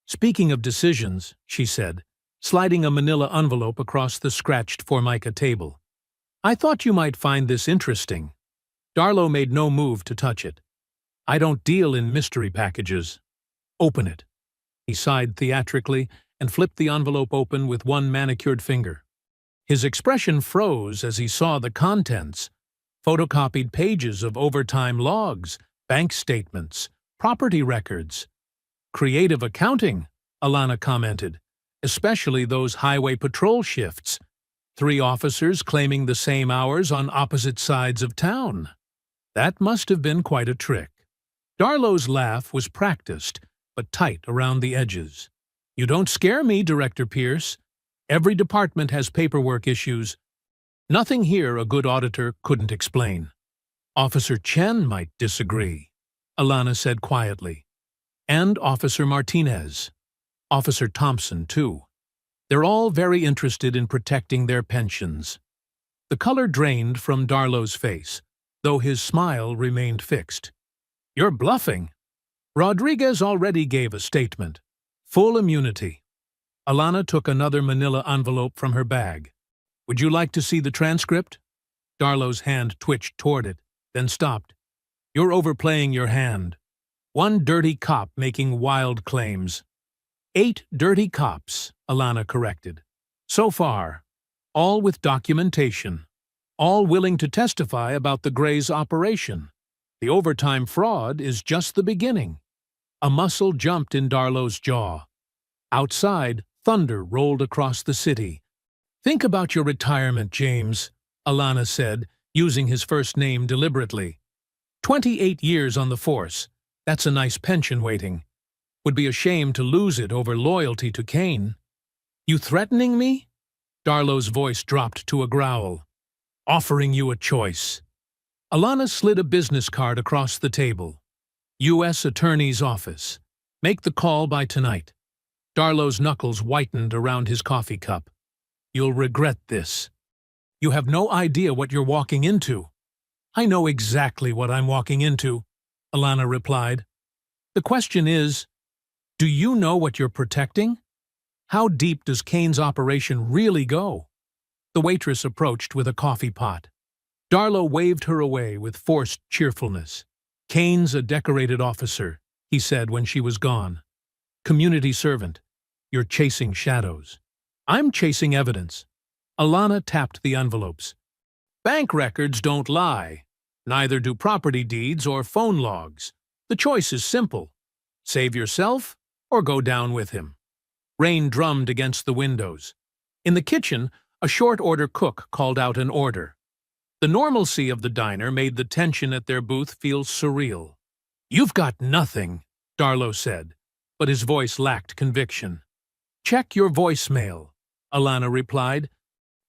Speaking of decisions, she said, sliding a manila envelope across the scratched Formica table. I thought you might find this interesting. Darlow made no move to touch it. I don't deal in mystery packages. Open it. He sighed theatrically and flipped the envelope open with one manicured finger. His expression froze as he saw the contents. Photocopied pages of overtime logs, bank statements, property records. Creative accounting, Alana commented, especially those highway patrol shifts. 3 officers claiming the same hours on opposite sides of town. That must have been quite a trick. Darlow's laugh was practiced, but tight around the edges. You don't scare me, Director Pierce. Every department has paperwork issues. Nothing here a good auditor couldn't explain. Officer Chen might disagree, Alana said quietly. And Officer Martinez. Officer Thompson, too. They're all very interested in protecting their pensions. The color drained from Darlow's face, though his smile remained fixed. You're bluffing. Rodriguez already gave a statement. Full immunity. Alana took another manila envelope from her bag. Would you like to see the transcript? Darlow's hand twitched toward it, then stopped. You're overplaying your hand. 1 dirty cop making wild claims. 8 dirty cops, Alana corrected. So far, all with documentation. All willing to testify about the Gray's operation. The overtime fraud is just the beginning. A muscle jumped in Darlow's jaw. Outside, thunder rolled across the city. Think about your retirement, James, Alana said, using his first name deliberately. 28 years on the force. That's a nice pension waiting. Would be a shame to lose it over loyalty to Kane. You threatening me? Darlow's voice dropped to a growl. Offering you a choice. Alana slid a business card across the table. U.S. Attorney's Office. Make the call by tonight. Darlow's knuckles whitened around his coffee cup. You'll regret this. You have no idea what you're walking into. I know exactly what I'm walking into, Alana replied. The question is, do you know what you're protecting? How deep does Kane's operation really go? The waitress approached with a coffee pot. Darlow waved her away with forced cheerfulness. Kane's a decorated officer, he said when she was gone. Community servant. You're chasing shadows. I'm chasing evidence. Alana tapped the envelopes. Bank records don't lie. Neither do property deeds or phone logs. The choice is simple. Save yourself or go down with him. Rain drummed against the windows. In the kitchen, a short-order cook called out an order. The normalcy of the diner made the tension at their booth feel surreal. You've got nothing, Darlow said, but his voice lacked conviction. Check your voicemail, Alana replied.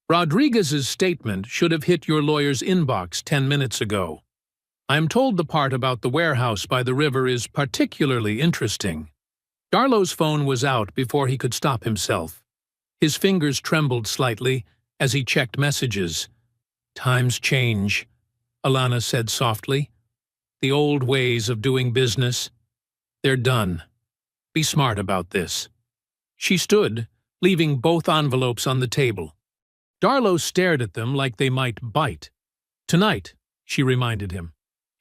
Rodriguez's statement should have hit your lawyer's inbox 10 minutes ago. I'm told the part about the warehouse by the river is particularly interesting. Darlow's phone was out before he could stop himself. His fingers trembled slightly as he checked messages. Times change, Alana said softly. The old ways of doing business. They're done. Be smart about this. She stood, leaving both envelopes on the table. Darlow stared at them like they might bite. Tonight, she reminded him.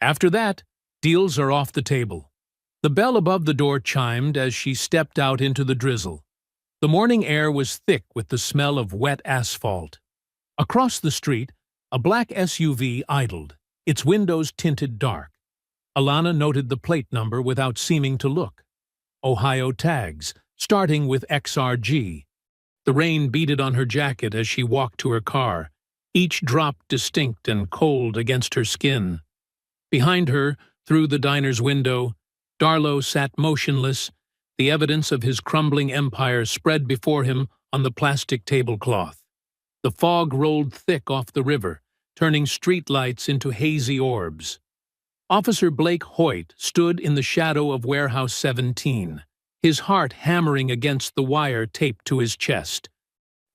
After that, deals are off the table. The bell above the door chimed as she stepped out into the drizzle. The morning air was thick with the smell of wet asphalt. Across the street, a black SUV idled, its windows tinted dark. Alana noted the plate number without seeming to look. Ohio tags, starting with XRG. The rain beaded on her jacket as she walked to her car, each drop distinct and cold against her skin. Behind her, through the diner's window, Darlow sat motionless, the evidence of his crumbling empire spread before him on the plastic tablecloth. The fog rolled thick off the river, turning streetlights into hazy orbs. Officer Blake Hoyt stood in the shadow of Warehouse 17, his heart hammering against the wire taped to his chest.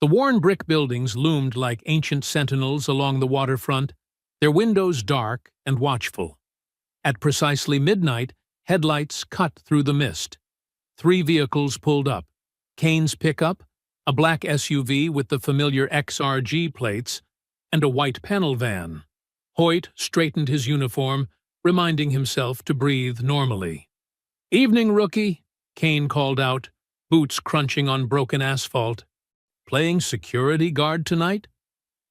The worn brick buildings loomed like ancient sentinels along the waterfront, their windows dark and watchful. At precisely midnight, headlights cut through the mist. 3 vehicles pulled up: Kane's pickup, a black SUV with the familiar XRG plates, and a white panel van. Hoyt straightened his uniform, reminding himself to breathe normally. "Evening, rookie," Kane called out, boots crunching on broken asphalt. "Playing security guard tonight?"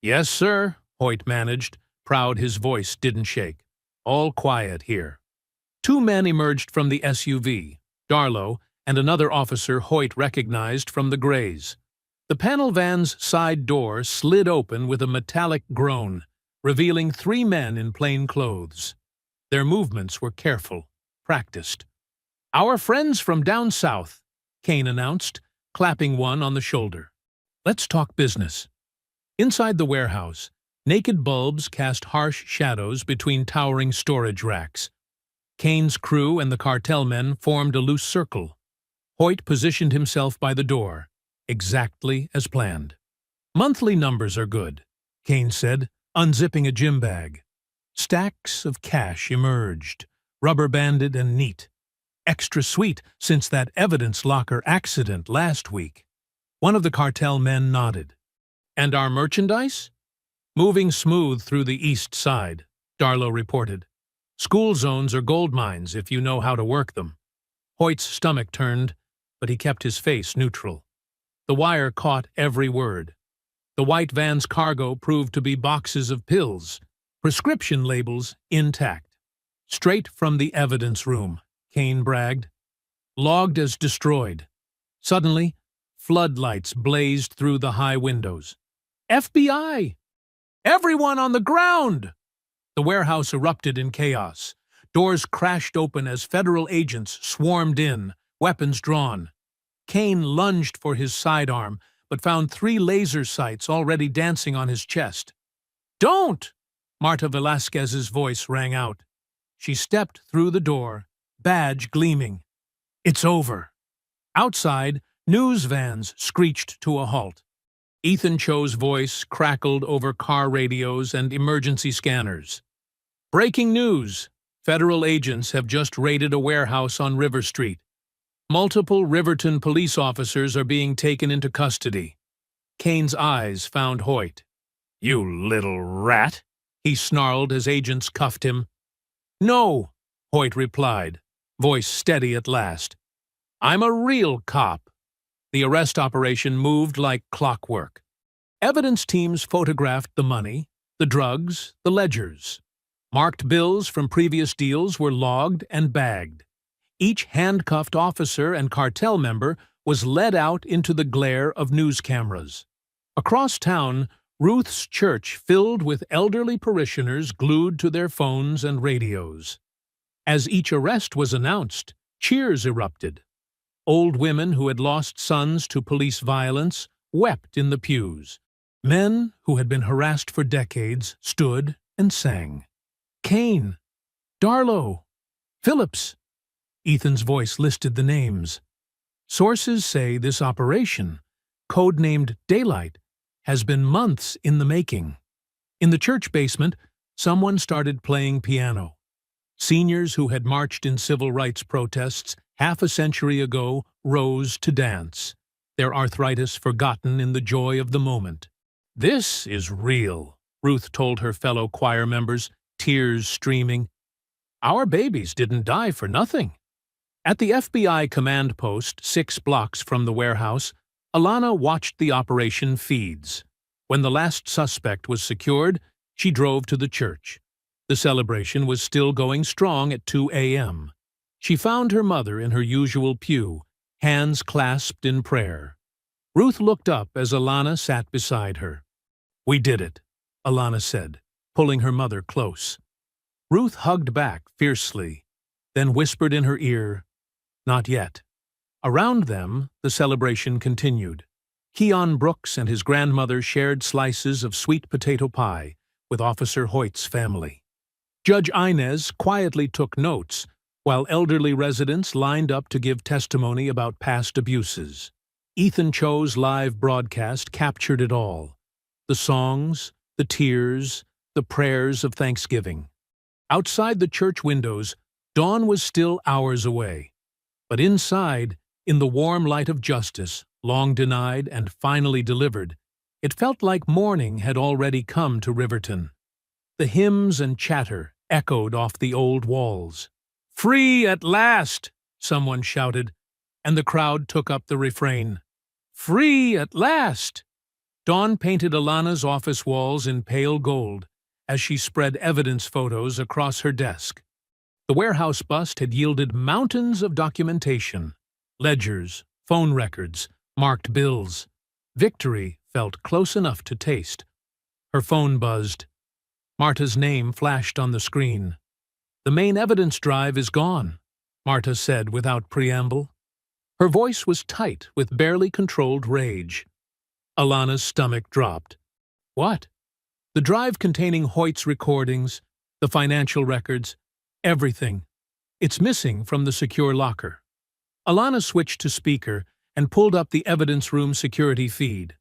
"Yes, sir," Hoyt managed, proud his voice didn't shake. "All quiet here." 2 men emerged from the SUV, Darlow and another officer Hoyt recognized from the grays. The panel van's side door slid open with a metallic groan, revealing 3 men in plain clothes. Their movements were careful, practiced. "Our friends from down south," Kane announced, clapping one on the shoulder. "Let's talk business." Inside the warehouse, naked bulbs cast harsh shadows between towering storage racks. Kane's crew and the cartel men formed a loose circle. Hoyt positioned himself by the door, exactly as planned. "Monthly numbers are good," Kane said, unzipping a gym bag. Stacks of cash emerged, rubber-banded and neat. Extra sweet since that evidence locker accident last week. One of the cartel men nodded. "And our merchandise?" "Moving smooth through the east side," Darlow reported. "School zones are gold mines if you know how to work them." Hoyt's stomach turned, but he kept his face neutral. The wire caught every word. The white van's cargo proved to be boxes of pills, prescription labels intact. "Straight from the evidence room," Kane bragged. "Logged as destroyed." Suddenly, floodlights blazed through the high windows. "FBI! Everyone on the ground!" The warehouse erupted in chaos. Doors crashed open as federal agents swarmed in, weapons drawn. Kane lunged for his sidearm, but found 3 laser sights already dancing on his chest. "Don't!" Marta Velasquez's voice rang out. She stepped through the door, badge gleaming. "It's over." Outside, news vans screeched to a halt. Ethan Cho's voice crackled over car radios and emergency scanners. "Breaking news! Federal agents have just raided a warehouse on River Street. Multiple Riverton police officers are being taken into custody." Kane's eyes found Hoyt. "You little rat!" he snarled as agents cuffed him. "No," Hoyt replied, voice steady at last. "I'm a real cop." The arrest operation moved like clockwork. Evidence teams photographed the money, the drugs, the ledgers. Marked bills from previous deals were logged and bagged. Each handcuffed officer and cartel member was led out into the glare of news cameras. Across town, Ruth's church filled with elderly parishioners glued to their phones and radios. As each arrest was announced, cheers erupted. Old women who had lost sons to police violence wept in the pews. Men who had been harassed for decades stood and sang. "Kane! Darlow! Phillips!" Ethan's voice listed the names. "Sources say this operation, codenamed Daylight, has been months in the making." In the church basement, someone started playing piano. Seniors who had marched in civil rights protests half a century ago rose to dance, their arthritis forgotten in the joy of the moment. "This is real," Ruth told her fellow choir members, tears streaming. "Our babies didn't die for nothing." At the FBI command post 6 blocks from the warehouse, Alana watched the operation feeds. When the last suspect was secured, she drove to the church. The celebration was still going strong at 2 a.m. She found her mother in her usual pew, hands clasped in prayer. Ruth looked up as Alana sat beside her. "We did it," Alana said, pulling her mother close. Ruth hugged back fiercely, then whispered in her ear, "Not yet." Around them, the celebration continued. Keon Brooks and his grandmother shared slices of sweet potato pie with Officer Hoyt's family. Judge Inez quietly took notes, while elderly residents lined up to give testimony about past abuses. Ethan Cho's live broadcast captured it all: the songs, the tears, the prayers of thanksgiving. Outside the church windows, dawn was still hours away. But inside, in the warm light of justice, long denied and finally delivered, it felt like morning had already come to Riverton. The hymns and chatter echoed off the old walls. "Free at last!" someone shouted, and the crowd took up the refrain. "Free at last!" Dawn painted Alana's office walls in pale gold as she spread evidence photos across her desk. The warehouse bust had yielded mountains of documentation: ledgers, phone records, marked bills. Victory felt close enough to taste. Her phone buzzed. Marta's name flashed on the screen. "The main evidence drive is gone," Marta said without preamble. Her voice was tight with barely controlled rage. Alana's stomach dropped. "What?" "The drive containing Hoyt's recordings, the financial records, everything. It's missing from the secure locker." Alana switched to speaker and pulled up the evidence room security feed.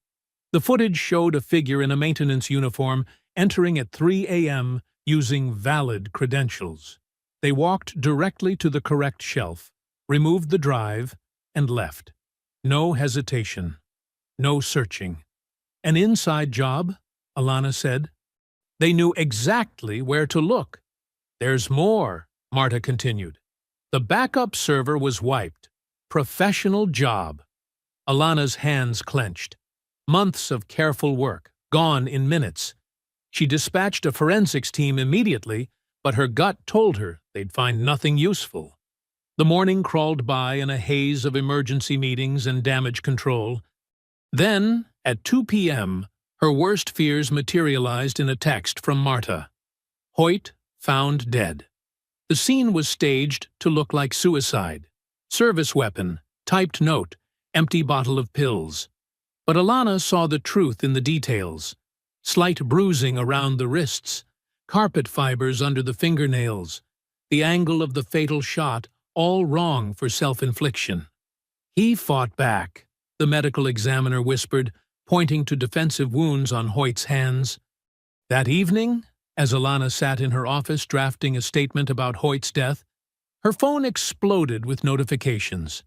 The footage showed a figure in a maintenance uniform entering at 3 a.m. using valid credentials. They walked directly to the correct shelf, removed the drive, and left. No hesitation. No searching. "An inside job," Alana said. "They knew exactly where to look." "There's more," Marta continued. "The backup server was wiped. Professional job." Alana's hands clenched. Months of careful work, gone in minutes. She dispatched a forensics team immediately, but her gut told her they'd find nothing useful. The morning crawled by in a haze of emergency meetings and damage control. Then, at 2 p.m., her worst fears materialized in a text from Marta. "Hoyt found dead." The scene was staged to look like suicide. Service weapon, typed note, empty bottle of pills. But Alana saw the truth in the details. Slight bruising around the wrists, carpet fibers under the fingernails, the angle of the fatal shot, all wrong for self-infliction. "He fought back," the medical examiner whispered, pointing to defensive wounds on Hoyt's hands. That evening, as Alana sat in her office drafting a statement about Hoyt's death, her phone exploded with notifications.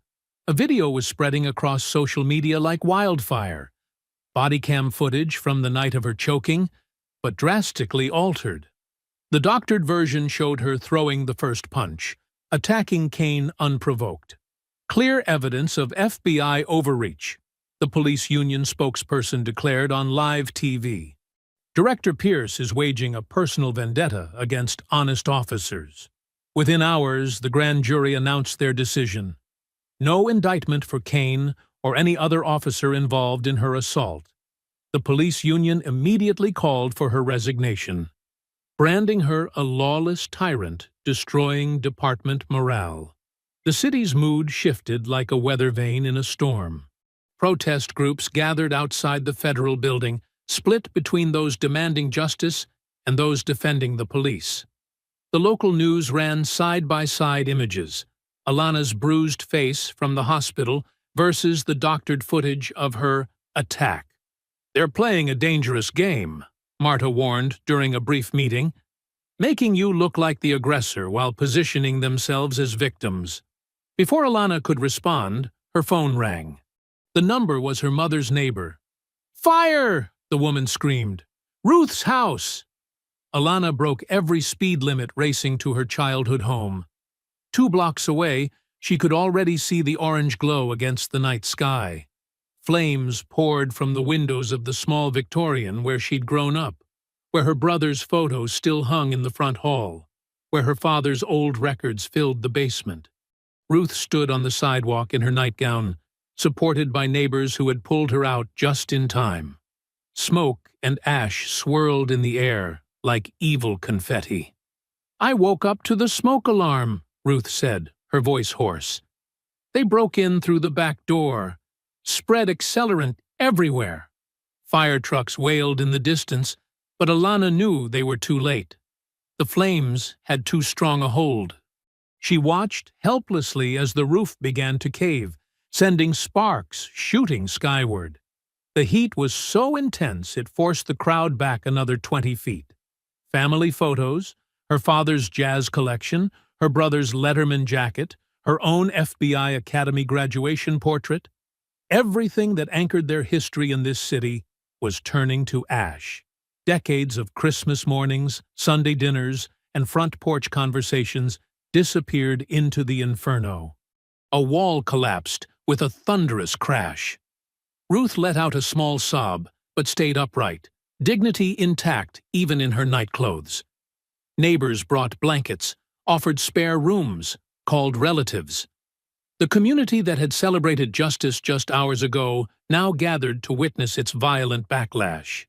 A video was spreading across social media like wildfire. Body cam footage from the night of her choking, but drastically altered. The doctored version showed her throwing the first punch, attacking Kane unprovoked. "Clear evidence of FBI overreach," the police union spokesperson declared on live TV. "Director Pierce is waging a personal vendetta against honest officers." Within hours, the grand jury announced their decision. No indictment for Kane or any other officer involved in her assault. The police union immediately called for her resignation, branding her a lawless tyrant destroying department morale. The city's mood shifted like a weather vane in a storm. Protest groups gathered outside the federal building, split between those demanding justice and those defending the police. The local news ran side-by-side images: Alana's bruised face from the hospital versus the doctored footage of her attack. "They're playing a dangerous game," Marta warned during a brief meeting, "making you look like the aggressor while positioning themselves as victims." Before Alana could respond, her phone rang. The number was her mother's neighbor. "Fire!" the woman screamed. "Ruth's house!" Alana broke every speed limit racing to her childhood home. 2 blocks away, she could already see the orange glow against the night sky. Flames poured from the windows of the small Victorian where she'd grown up, where her brother's photos still hung in the front hall, where her father's old records filled the basement. Ruth stood on the sidewalk in her nightgown, supported by neighbors who had pulled her out just in time. Smoke and ash swirled in the air like evil confetti. "I woke up to the smoke alarm," Ruth said, her voice hoarse. "They broke in through the back door, spread accelerant everywhere." Fire trucks wailed in the distance, but Alana knew they were too late. The flames had too strong a hold. She watched helplessly as the roof began to cave, sending sparks shooting skyward. The heat was so intense it forced the crowd back another 20 feet. Family photos, her father's jazz collection, her brother's Letterman jacket, her own FBI Academy graduation portrait, everything that anchored their history in this city was turning to ash. Decades of Christmas mornings, Sunday dinners, and front porch conversations disappeared into the inferno. A wall collapsed with a thunderous crash. Ruth let out a small sob, but stayed upright, dignity intact even in her nightclothes. Neighbors brought blankets, offered spare rooms, called relatives. The community that had celebrated justice just hours ago now gathered to witness its violent backlash.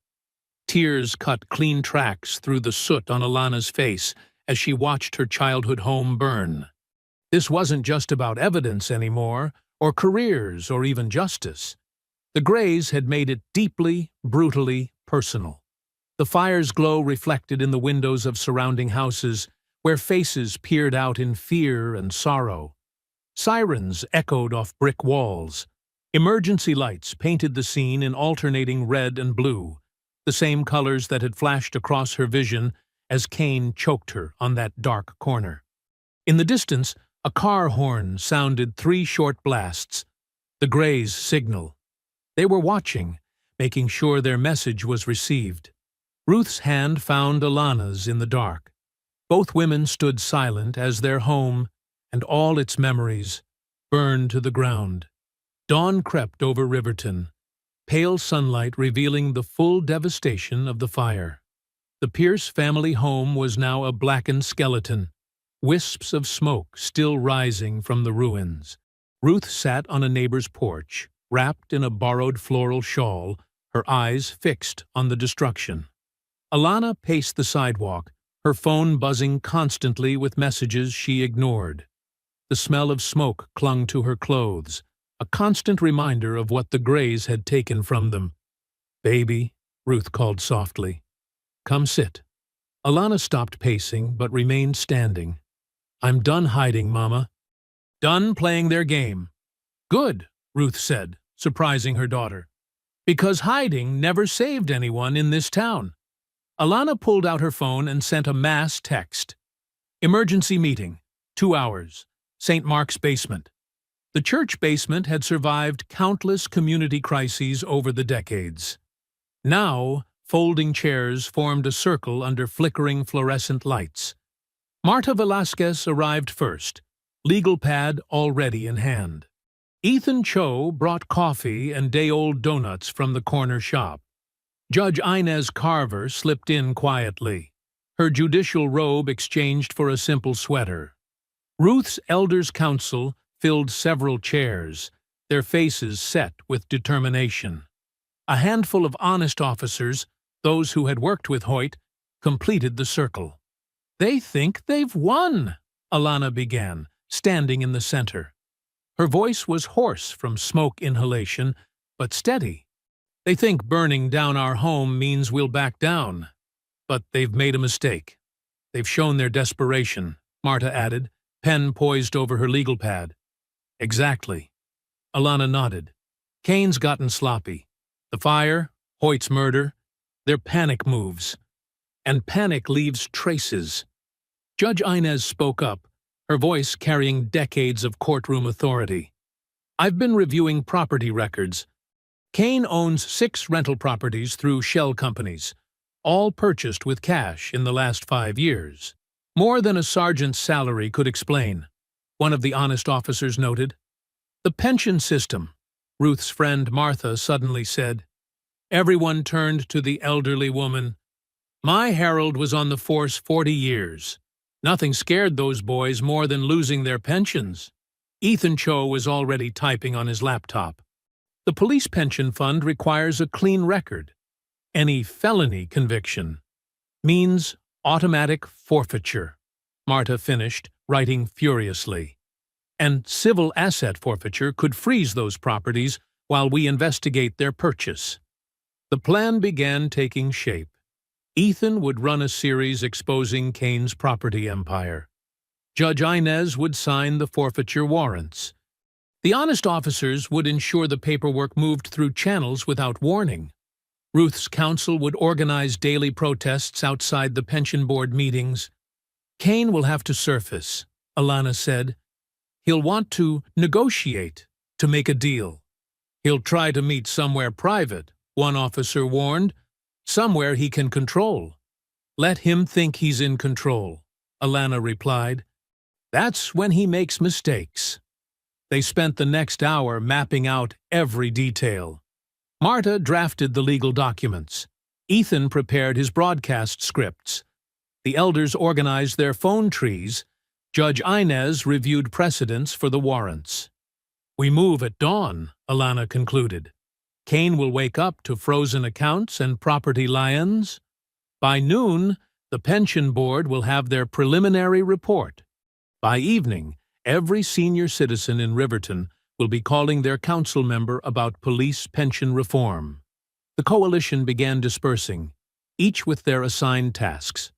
Tears cut clean tracks through the soot on Alana's face as she watched her childhood home burn. This wasn't just about evidence anymore, or careers, or even justice. The Greys had made it deeply, brutally personal. The fire's glow reflected in the windows of surrounding houses, where faces peered out in fear and sorrow. Sirens echoed off brick walls. Emergency lights painted the scene in alternating red and blue, the same colors that had flashed across her vision as Cain choked her on that dark corner. In the distance, a car horn sounded 3 short blasts, the Greys' signal. They were watching, making sure their message was received. Ruth's hand found Alana's in the dark. Both women stood silent as their home, and all its memories, burned to the ground. Dawn crept over Riverton, pale sunlight revealing the full devastation of the fire. The Pierce family home was now a blackened skeleton, wisps of smoke still rising from the ruins. Ruth sat on a neighbor's porch, wrapped in a borrowed floral shawl, her eyes fixed on the destruction. Alana paced the sidewalk, her phone buzzing constantly with messages she ignored. The smell of smoke clung to her clothes, a constant reminder of what the Greys had taken from them. "Baby," Ruth called softly. "Come sit." Alana stopped pacing but remained standing. "I'm done hiding, Mama." "Done playing their game." "Good," Ruth said, surprising her daughter. "Because hiding never saved anyone in this town." Alana pulled out her phone and sent a mass text. "Emergency meeting, 2 hours, St. Mark's basement." The church basement had survived countless community crises over the decades. Now, folding chairs formed a circle under flickering fluorescent lights. Marta Velasquez arrived first, legal pad already in hand. Ethan Cho brought coffee and day-old donuts from the corner shop. Judge Inez Carver slipped in quietly, her judicial robe exchanged for a simple sweater. Ruth's elders' council filled several chairs, their faces set with determination. A handful of honest officers, those who had worked with Hoyt, completed the circle. "They think they've won," Alana began, standing in the center. Her voice was hoarse from smoke inhalation, but steady. "They think burning down our home means we'll back down. But they've made a mistake. They've shown their desperation," Marta added, pen poised over her legal pad. "Exactly." Alana nodded. "Cain's gotten sloppy. The fire, Hoyt's murder, they're panic moves. And panic leaves traces." Judge Inez spoke up, her voice carrying decades of courtroom authority. "I've been reviewing property records. Cain owns 6 rental properties through shell companies, all purchased with cash in the last 5 years. More than a sergeant's salary could explain," one of the honest officers noted. "The pension system," Ruth's friend Martha suddenly said. Everyone turned to the elderly woman. "My Harold was on the force 40 years. Nothing scared those boys more than losing their pensions." Ethan Cho was already typing on his laptop. The police pension fund requires a clean record. Any felony conviction means automatic forfeiture, Marta finished, writing furiously. And civil asset forfeiture could freeze those properties while we investigate their purchase. The plan began taking shape. Ethan would run a series exposing Kane's property empire. Judge Inez would sign the forfeiture warrants. The honest officers would ensure the paperwork moved through channels without warning. Ruth's counsel would organize daily protests outside the pension board meetings. Kane will have to surface, Alana said. He'll want to negotiate, to make a deal. He'll try to meet somewhere private, one officer warned, somewhere he can control. Let him think he's in control, Alana replied. That's when he makes mistakes. They spent the next hour mapping out every detail. Marta drafted the legal documents. Ethan prepared his broadcast scripts. The elders organized their phone trees. Judge Inez reviewed precedents for the warrants. We move at dawn, Alana concluded. Kane will wake up to frozen accounts and property liens. By noon, the pension board will have their preliminary report. By evening, every senior citizen in Riverton will be calling their council member about police pension reform. The coalition began dispersing, each with their assigned tasks.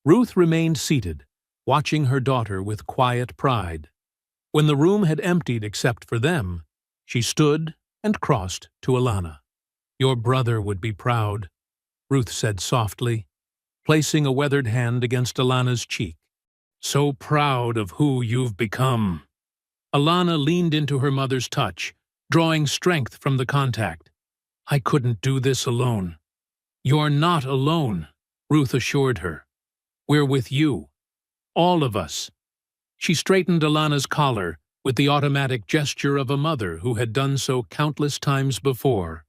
Ruth remained seated, watching her daughter with quiet pride. When the room had emptied except for them, she stood and crossed to Alana. Your brother would be proud, Ruth said softly, placing a weathered hand against Alana's cheek. So proud of who you've become. Alana leaned into her mother's touch, drawing strength from the contact. I couldn't do this alone. You're not alone, Ruth assured her. We're with you. All of us. She straightened Alana's collar with the automatic gesture of a mother who had done so countless times before.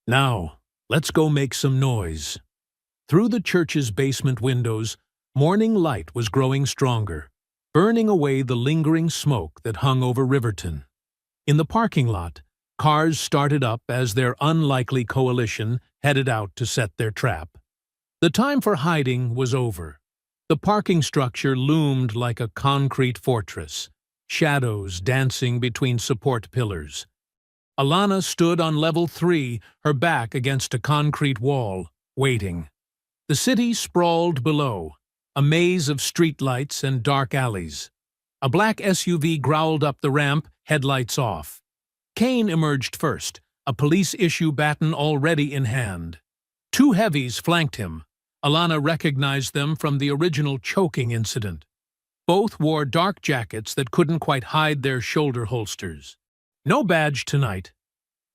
Now, let's go make some noise. Through the church's basement windows, morning light was growing stronger, burning away the lingering smoke that hung over Riverton. In the parking lot, cars started up as their unlikely coalition headed out to set their trap. The time for hiding was over. The parking structure loomed like a concrete fortress, shadows dancing between support pillars. Alana stood on level 3, her back against a concrete wall, waiting. The city sprawled below, a maze of streetlights and dark alleys. A black SUV growled up the ramp, headlights off. Kane emerged first, a police-issue baton already in hand. 2 heavies flanked him. Alana recognized them from the original choking incident. Both wore dark jackets that couldn't quite hide their shoulder holsters. No badge tonight.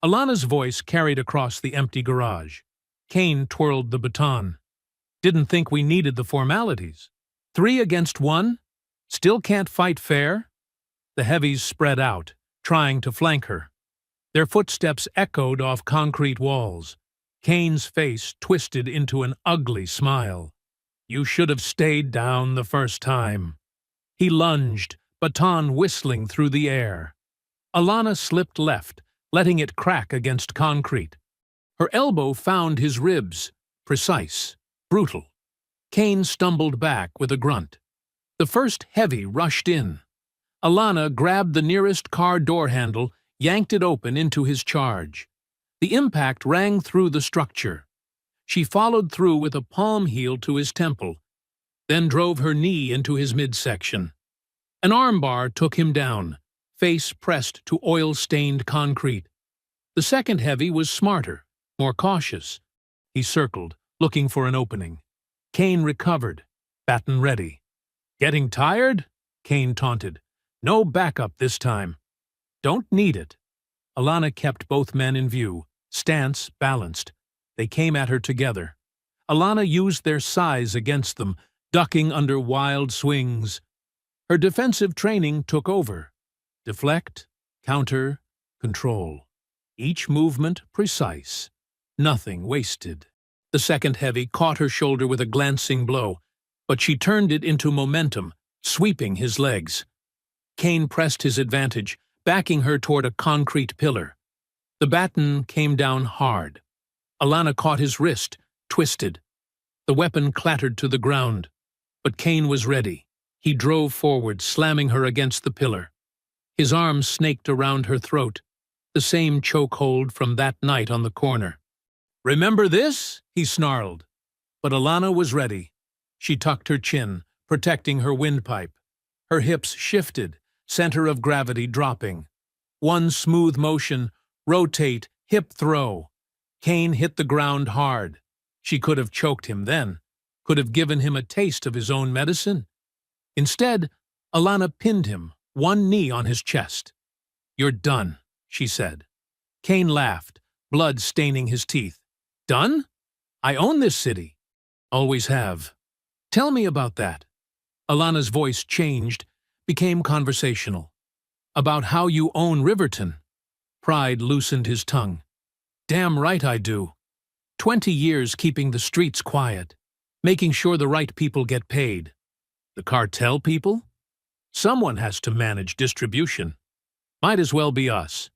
Alana's voice carried across the empty garage. Kane twirled the baton. Didn't think we needed the formalities. 3 against 1? Still can't fight fair? The heavies spread out, trying to flank her. Their footsteps echoed off concrete walls. Kane's face twisted into an ugly smile. You should have stayed down the first time. He lunged, baton whistling through the air. Alana slipped left, letting it crack against concrete. Her elbow found his ribs, precise, brutal. Kane stumbled back with a grunt. The first heavy rushed in. Alana grabbed the nearest car door handle, yanked it open into his charge. The impact rang through the structure. She followed through with a palm heel to his temple, then drove her knee into his midsection. An armbar took him down, face pressed to oil-stained concrete. The second heavy was smarter, more cautious. He circled, looking for an opening. Kane recovered, baton ready. Getting tired? Kane taunted. No backup this time. Don't need it. Alana kept both men in view, stance balanced. They came at her together. Alana used their size against them, ducking under wild swings. Her defensive training took over. Deflect, counter, control. Each movement precise. Nothing wasted. The second heavy caught her shoulder with a glancing blow, but she turned it into momentum, sweeping his legs. Kane pressed his advantage, backing her toward a concrete pillar. The baton came down hard. Alana caught his wrist, twisted. The weapon clattered to the ground. But Kane was ready. He drove forward, slamming her against the pillar. His arms snaked around her throat, the same chokehold from that night on the corner. "Remember this?" he snarled. But Alana was ready. She tucked her chin, protecting her windpipe. Her hips shifted, center of gravity dropping. One smooth motion, rotate, hip throw. Kane hit the ground hard. She could have choked him then, could have given him a taste of his own medicine. Instead, Alana pinned him, one knee on his chest. "You're done," she said. Kane laughed, blood staining his teeth. "Done? I own this city. Always have. Tell me about that." Alana's voice changed, became conversational. "About how you own Riverton." Pride loosened his tongue. "Damn right I do. 20 years keeping the streets quiet, making sure the right people get paid. The cartel people? Someone has to manage distribution. Might as well be us.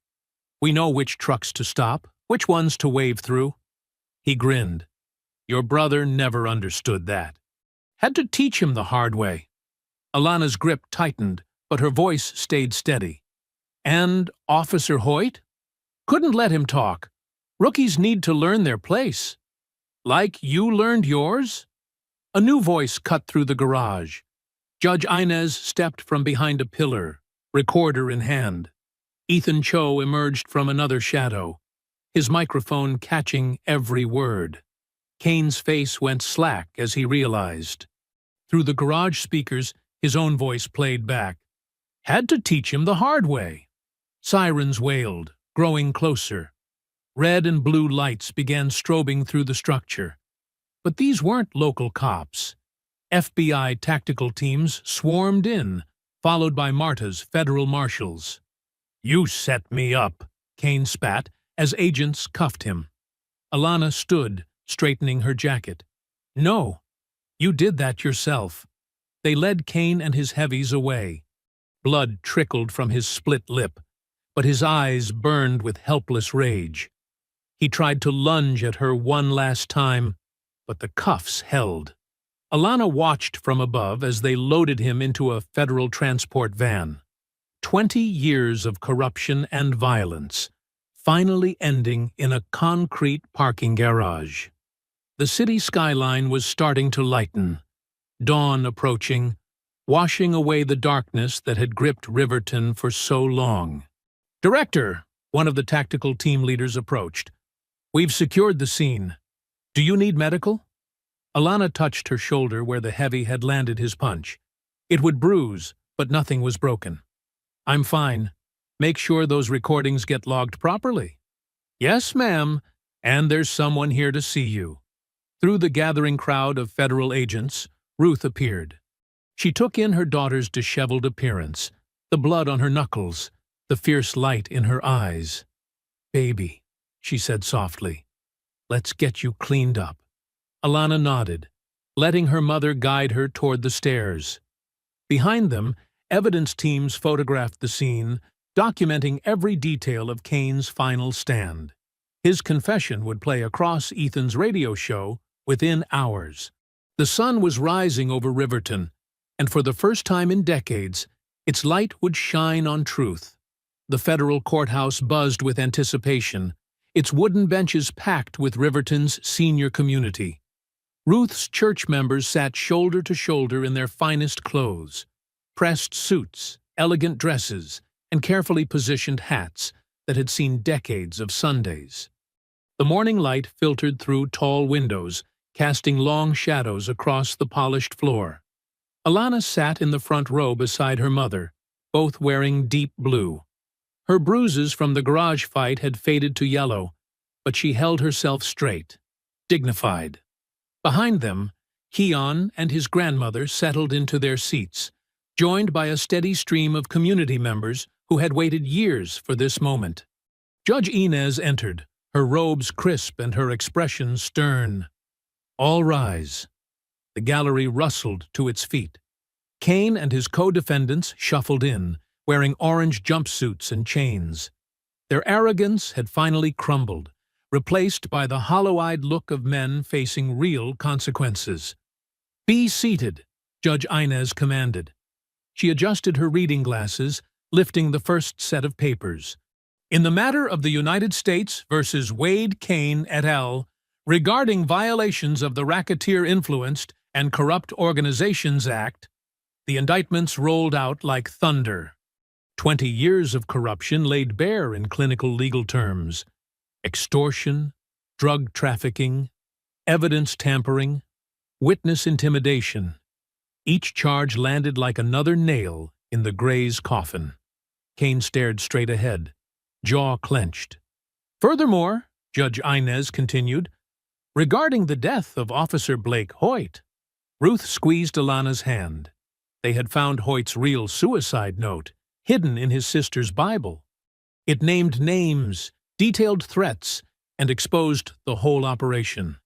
We know which trucks to stop, which ones to wave through." He grinned. "Your brother never understood that. Had to teach him the hard way." Alana's grip tightened, but her voice stayed steady. "And Officer Hoyt? Couldn't let him talk. Rookies need to learn their place. Like you learned yours?" A new voice cut through the garage. Judge Inez stepped from behind a pillar, recorder in hand. Ethan Cho emerged from another shadow, his microphone catching every word. Kane's face went slack as he realized. Through the garage speakers, his own voice played back. "Had to teach him the hard way." Sirens wailed, growing closer. Red and blue lights began strobing through the structure. But these weren't local cops. FBI tactical teams swarmed in, followed by Marta's federal marshals. "You set me up," Kane spat, as agents cuffed him. Alana stood, straightening her jacket. "No, you did that yourself." They led Kane and his heavies away. Blood trickled from his split lip, but his eyes burned with helpless rage. He tried to lunge at her one last time, but the cuffs held. Alana watched from above as they loaded him into a federal transport van. 20 years of corruption and violence, finally ending in a concrete parking garage. The city skyline was starting to lighten, dawn approaching, washing away the darkness that had gripped Riverton for so long. "Director," one of the tactical team leaders approached. "We've secured the scene. Do you need medical?" Alana touched her shoulder where the heavy had landed his punch. It would bruise, but nothing was broken. "I'm fine. Make sure those recordings get logged properly." "Yes, ma'am, and there's someone here to see you." Through the gathering crowd of federal agents, Ruth appeared. She took in her daughter's disheveled appearance, the blood on her knuckles, the fierce light in her eyes. "Baby," she said softly, "let's get you cleaned up." Alana nodded, letting her mother guide her toward the stairs. Behind them, evidence teams photographed the scene, documenting every detail of Kane's final stand. His confession would play across Ethan's radio show within hours. The sun was rising over Riverton, and for the first time in decades, its light would shine on truth. The federal courthouse buzzed with anticipation, its wooden benches packed with Riverton's senior community. Ruth's church members sat shoulder to shoulder in their finest clothes, pressed suits, elegant dresses, and carefully positioned hats that had seen decades of Sundays. The morning light filtered through tall windows, casting long shadows across the polished floor. Alana sat in the front row beside her mother, both wearing deep blue. Her bruises from the garage fight had faded to yellow, but she held herself straight, dignified. Behind them, Keon and his grandmother settled into their seats, joined by a steady stream of community members who had waited years for this moment. Judge Inez entered, her robes crisp and her expression stern. "All rise." The gallery rustled to its feet. Kane and his co-defendants shuffled in, wearing orange jumpsuits and chains. Their arrogance had finally crumbled, replaced by the hollow-eyed look of men facing real consequences. "Be seated," Judge Inez commanded. She adjusted her reading glasses, lifting the first set of papers. "In the matter of the United States versus Wade Kane et al., regarding violations of the Racketeer-Influenced and Corrupt Organizations Act," the indictments rolled out like thunder. 20 years of corruption laid bare in clinical legal terms: extortion, drug trafficking, evidence tampering, witness intimidation. Each charge landed like another nail in the Gray's coffin. Kane stared straight ahead, jaw clenched. "Furthermore," Judge Inez continued, "regarding the death of Officer Blake Hoyt." Ruth squeezed Alana's hand. They had found Hoyt's real suicide note, hidden in his sister's Bible. It named names, detailed threats, and exposed the whole operation.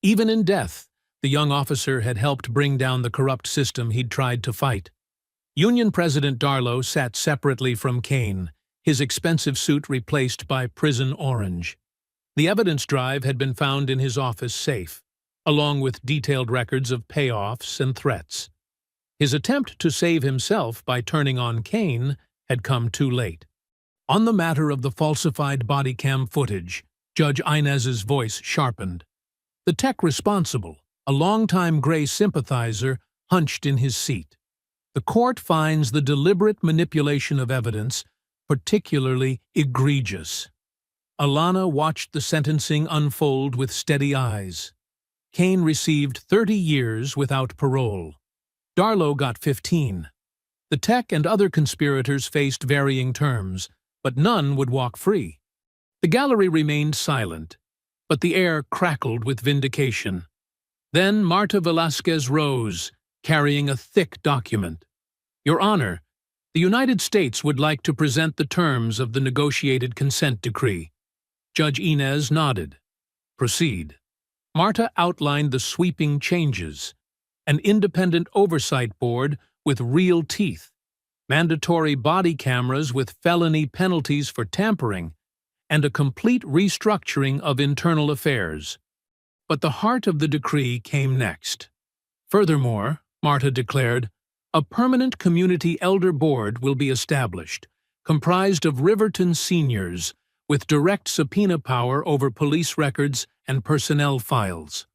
Even in death, the young officer had helped bring down the corrupt system he'd tried to fight. Union President Darlow sat separately from Kane, his expensive suit replaced by prison orange. The evidence drive had been found in his office safe, along with detailed records of payoffs and threats. His attempt to save himself by turning on Kane had come too late. On the matter of the falsified body cam footage, Judge Inez's voice sharpened. The tech responsible, a longtime Gray sympathizer, hunched in his seat. The court finds the deliberate manipulation of evidence particularly egregious. Alana watched the sentencing unfold with steady eyes. Kane received 30 years without parole. Darlow got 15. The tech and other conspirators faced varying terms, but none would walk free. The gallery remained silent, but the air crackled with vindication. Then Marta Velasquez rose, carrying a thick document. "Your Honor, the United States would like to present the terms of the negotiated consent decree." Judge Inez nodded. "Proceed." Marta outlined the sweeping changes: an independent oversight board with real teeth, mandatory body cameras with felony penalties for tampering, and a complete restructuring of internal affairs. But the heart of the decree came next. Furthermore, Marta declared, a permanent community elder board will be established, comprised of Riverton seniors, with direct subpoena power over police records and personnel files.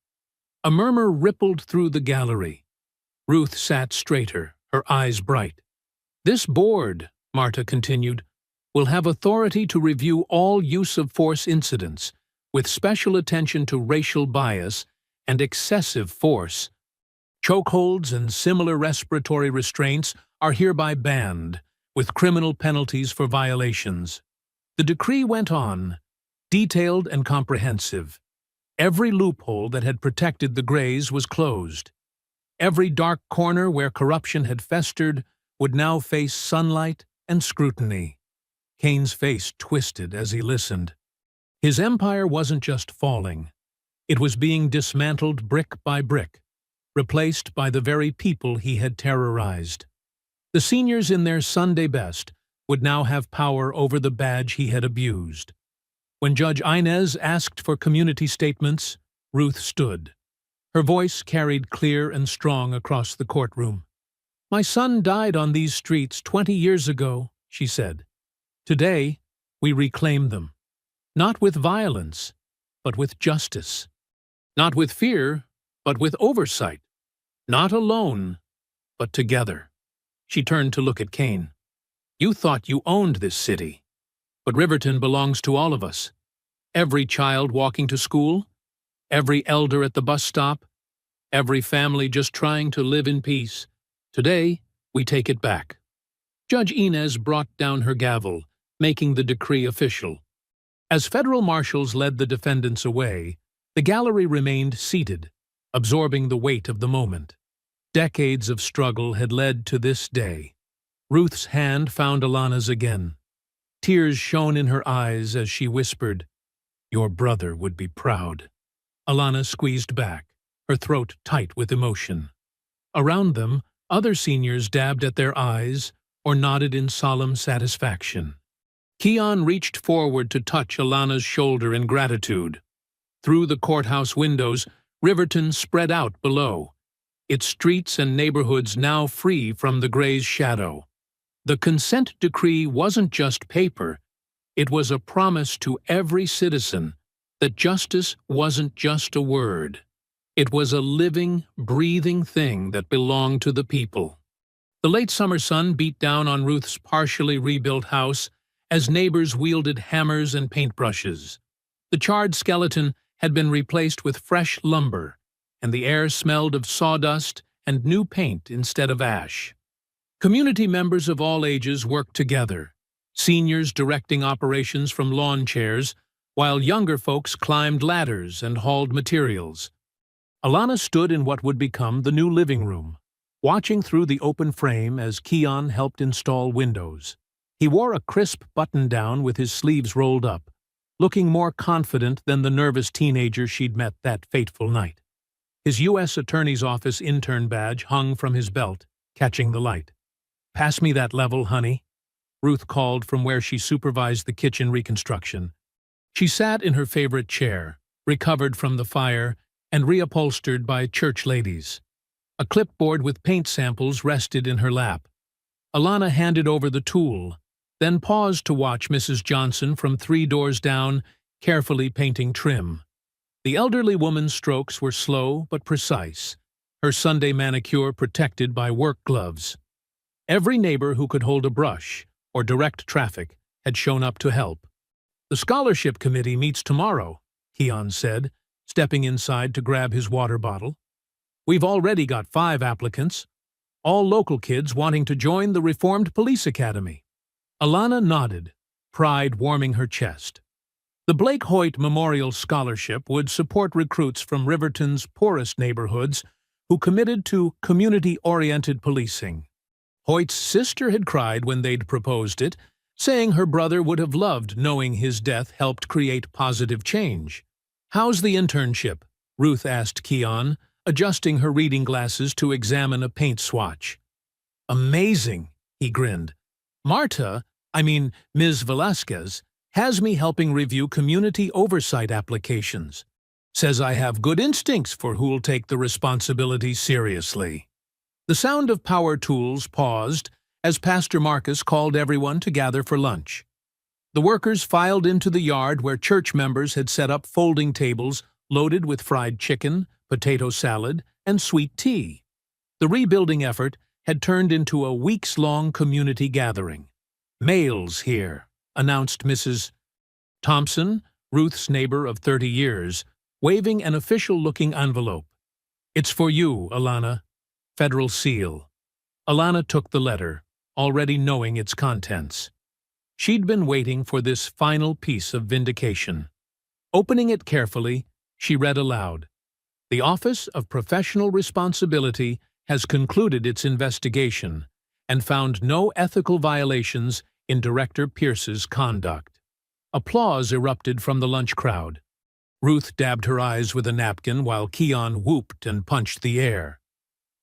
A murmur rippled through the gallery. Ruth sat straighter, her eyes bright. "This board," Marta continued, "will have authority to review all use-of-force incidents, with special attention to racial bias and excessive force. Chokeholds and similar respiratory restraints are hereby banned, with criminal penalties for violations." The decree went on, detailed and comprehensive. Every loophole that had protected the Grays was closed. Every dark corner where corruption had festered would now face sunlight and scrutiny. Kane's face twisted as he listened. His empire wasn't just falling. It was being dismantled brick by brick, replaced by the very people he had terrorized. The seniors in their Sunday best would now have power over the badge he had abused. When Judge Inez asked for community statements, Ruth stood. Her voice carried clear and strong across the courtroom. "My son died on these streets 20 years ago," she said. "Today, we reclaim them. Not with violence, but with justice. Not with fear, but with oversight. Not alone, but together." She turned to look at Kane. "You thought you owned this city, but Riverton belongs to all of us. Every child walking to school, every elder at the bus stop, every family just trying to live in peace. Today, we take it back." Judge Inez brought down her gavel, making the decree official. As federal marshals led the defendants away, the gallery remained seated, absorbing the weight of the moment. Decades of struggle had led to this day. Ruth's hand found Alana's again. Tears shone in her eyes as she whispered, "Your brother would be proud." Alana squeezed back, her throat tight with emotion. Around them, other seniors dabbed at their eyes, or nodded in solemn satisfaction. Keon reached forward to touch Alana's shoulder in gratitude. Through the courthouse windows, Riverton spread out below, its streets and neighborhoods now free from the Gray's shadow. The consent decree wasn't just paper, it was a promise to every citizen that justice wasn't just a word. It was a living, breathing thing that belonged to the people. The late summer sun beat down on Ruth's partially rebuilt house as neighbors wielded hammers and paintbrushes. The charred skeleton had been replaced with fresh lumber, and the air smelled of sawdust and new paint instead of ash. Community members of all ages worked together, seniors directing operations from lawn chairs, while younger folks climbed ladders and hauled materials. Alana stood in what would become the new living room, watching through the open frame as Keon helped install windows. He wore a crisp button-down with his sleeves rolled up, looking more confident than the nervous teenager she'd met that fateful night. His U.S. Attorney's Office intern badge hung from his belt, catching the light. "Pass me that level, honey," Ruth called from where she supervised the kitchen reconstruction. She sat in her favorite chair, recovered from the fire and reupholstered by church ladies. A clipboard with paint samples rested in her lap. Alana handed over the tool, then paused to watch Mrs. Johnson from 3 doors down, carefully painting trim. The elderly woman's strokes were slow but precise, her Sunday manicure protected by work gloves. Every neighbor who could hold a brush or direct traffic had shown up to help. "The scholarship committee meets tomorrow," Keon said, stepping inside to grab his water bottle. "We've already got 5 applicants, all local kids wanting to join the Reformed Police Academy." Alana nodded, pride warming her chest. The Blake Hoyt Memorial Scholarship would support recruits from Riverton's poorest neighborhoods who committed to community-oriented policing. Hoyt's sister had cried when they'd proposed it, saying her brother would have loved knowing his death helped create positive change. "How's the internship?" Ruth asked Keon, adjusting her reading glasses to examine a paint swatch. "Amazing," he grinned. Ms. Velasquez, has me helping review community oversight applications. Says I have good instincts for who'll take the responsibility seriously." The sound of power tools paused as Pastor Marcus called everyone to gather for lunch. The workers filed into the yard where church members had set up folding tables loaded with fried chicken, potato salad, and sweet tea. The rebuilding effort had turned into a weeks-long community gathering. "Mail's here," announced Mrs. Thompson, Ruth's neighbor of 30 years, waving an official-looking envelope. "It's for you, Alana. Federal seal." Alana took the letter, already knowing its contents. She'd been waiting for this final piece of vindication. Opening it carefully, she read aloud, "The Office of Professional Responsibility has concluded its investigation and found no ethical violations in Director Pierce's conduct." Applause erupted from the lunch crowd. Ruth dabbed her eyes with a napkin while Keon whooped and punched the air.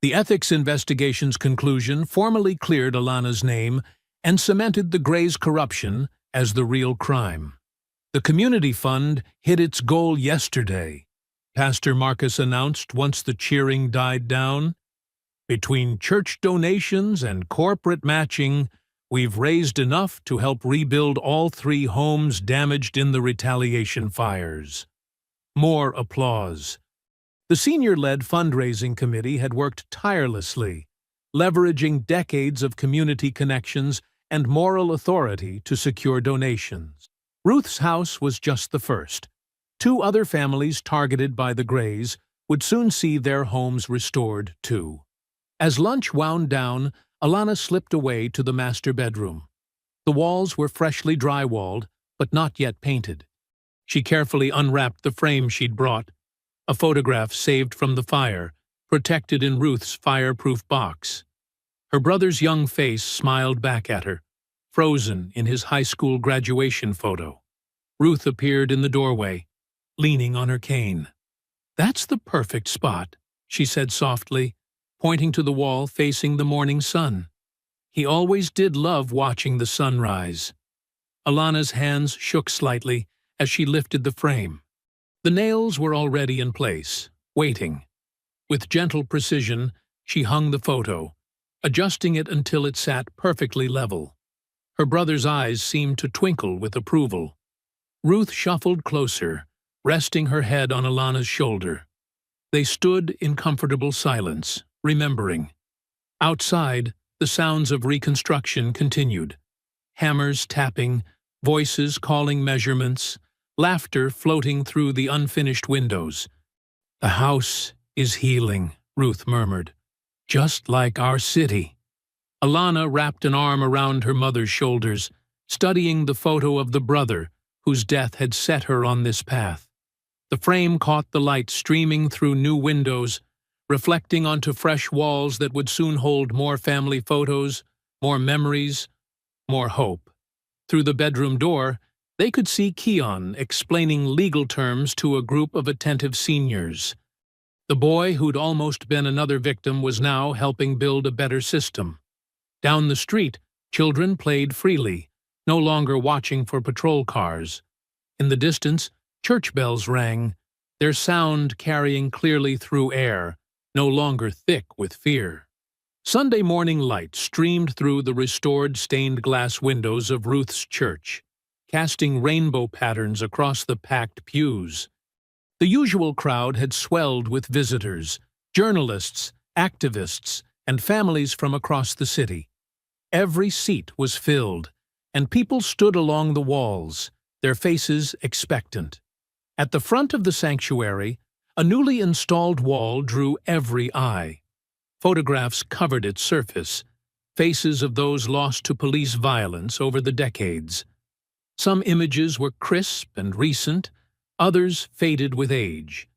The ethics investigation's conclusion formally cleared Alana's name and cemented the Gray's corruption as the real crime. "The community fund hit its goal yesterday," Pastor Marcus announced once the cheering died down. "Between church donations and corporate matching, we've raised enough to help rebuild all 3 homes damaged in the retaliation fires." More applause. The senior-led fundraising committee had worked tirelessly, leveraging decades of community connections and moral authority to secure donations. Ruth's house was just the first. 2 other families targeted by the Grays would soon see their homes restored, too. As lunch wound down, Alana slipped away to the master bedroom. The walls were freshly drywalled, but not yet painted. She carefully unwrapped the frame she'd brought, a photograph saved from the fire, protected in Ruth's fireproof box. Her brother's young face smiled back at her, frozen in his high school graduation photo. Ruth appeared in the doorway, leaning on her cane. "That's the perfect spot," she said softly, pointing to the wall facing the morning sun. He always did love watching the sunrise. Alana's hands shook slightly as she lifted the frame. The nails were already in place, waiting. With gentle precision, she hung the photo, adjusting it until it sat perfectly level. Her brother's eyes seemed to twinkle with approval. Ruth shuffled closer, resting her head on Alana's shoulder. They stood in comfortable silence, remembering. Outside, the sounds of reconstruction continued. Hammers tapping, voices calling measurements, laughter floating through the unfinished windows. "The house is healing," Ruth murmured. "Just like our city." Alana wrapped an arm around her mother's shoulders, studying the photo of the brother whose death had set her on this path. The frame caught the light streaming through new windows, reflecting onto fresh walls that would soon hold more family photos, more memories, more hope. Through the bedroom door, they could see Keon explaining legal terms to a group of attentive seniors. The boy who'd almost been another victim was now helping build a better system. Down the street, children played freely, no longer watching for patrol cars. In the distance, church bells rang, their sound carrying clearly through air, no longer thick with fear. Sunday morning light streamed through the restored stained glass windows of Ruth's church, casting rainbow patterns across the packed pews. The usual crowd had swelled with visitors, journalists, activists, and families from across the city. Every seat was filled, and people stood along the walls, their faces expectant. At the front of the sanctuary, a newly installed wall drew every eye. Photographs covered its surface, faces of those lost to police violence over the decades. Some images were crisp and recent, others faded with age.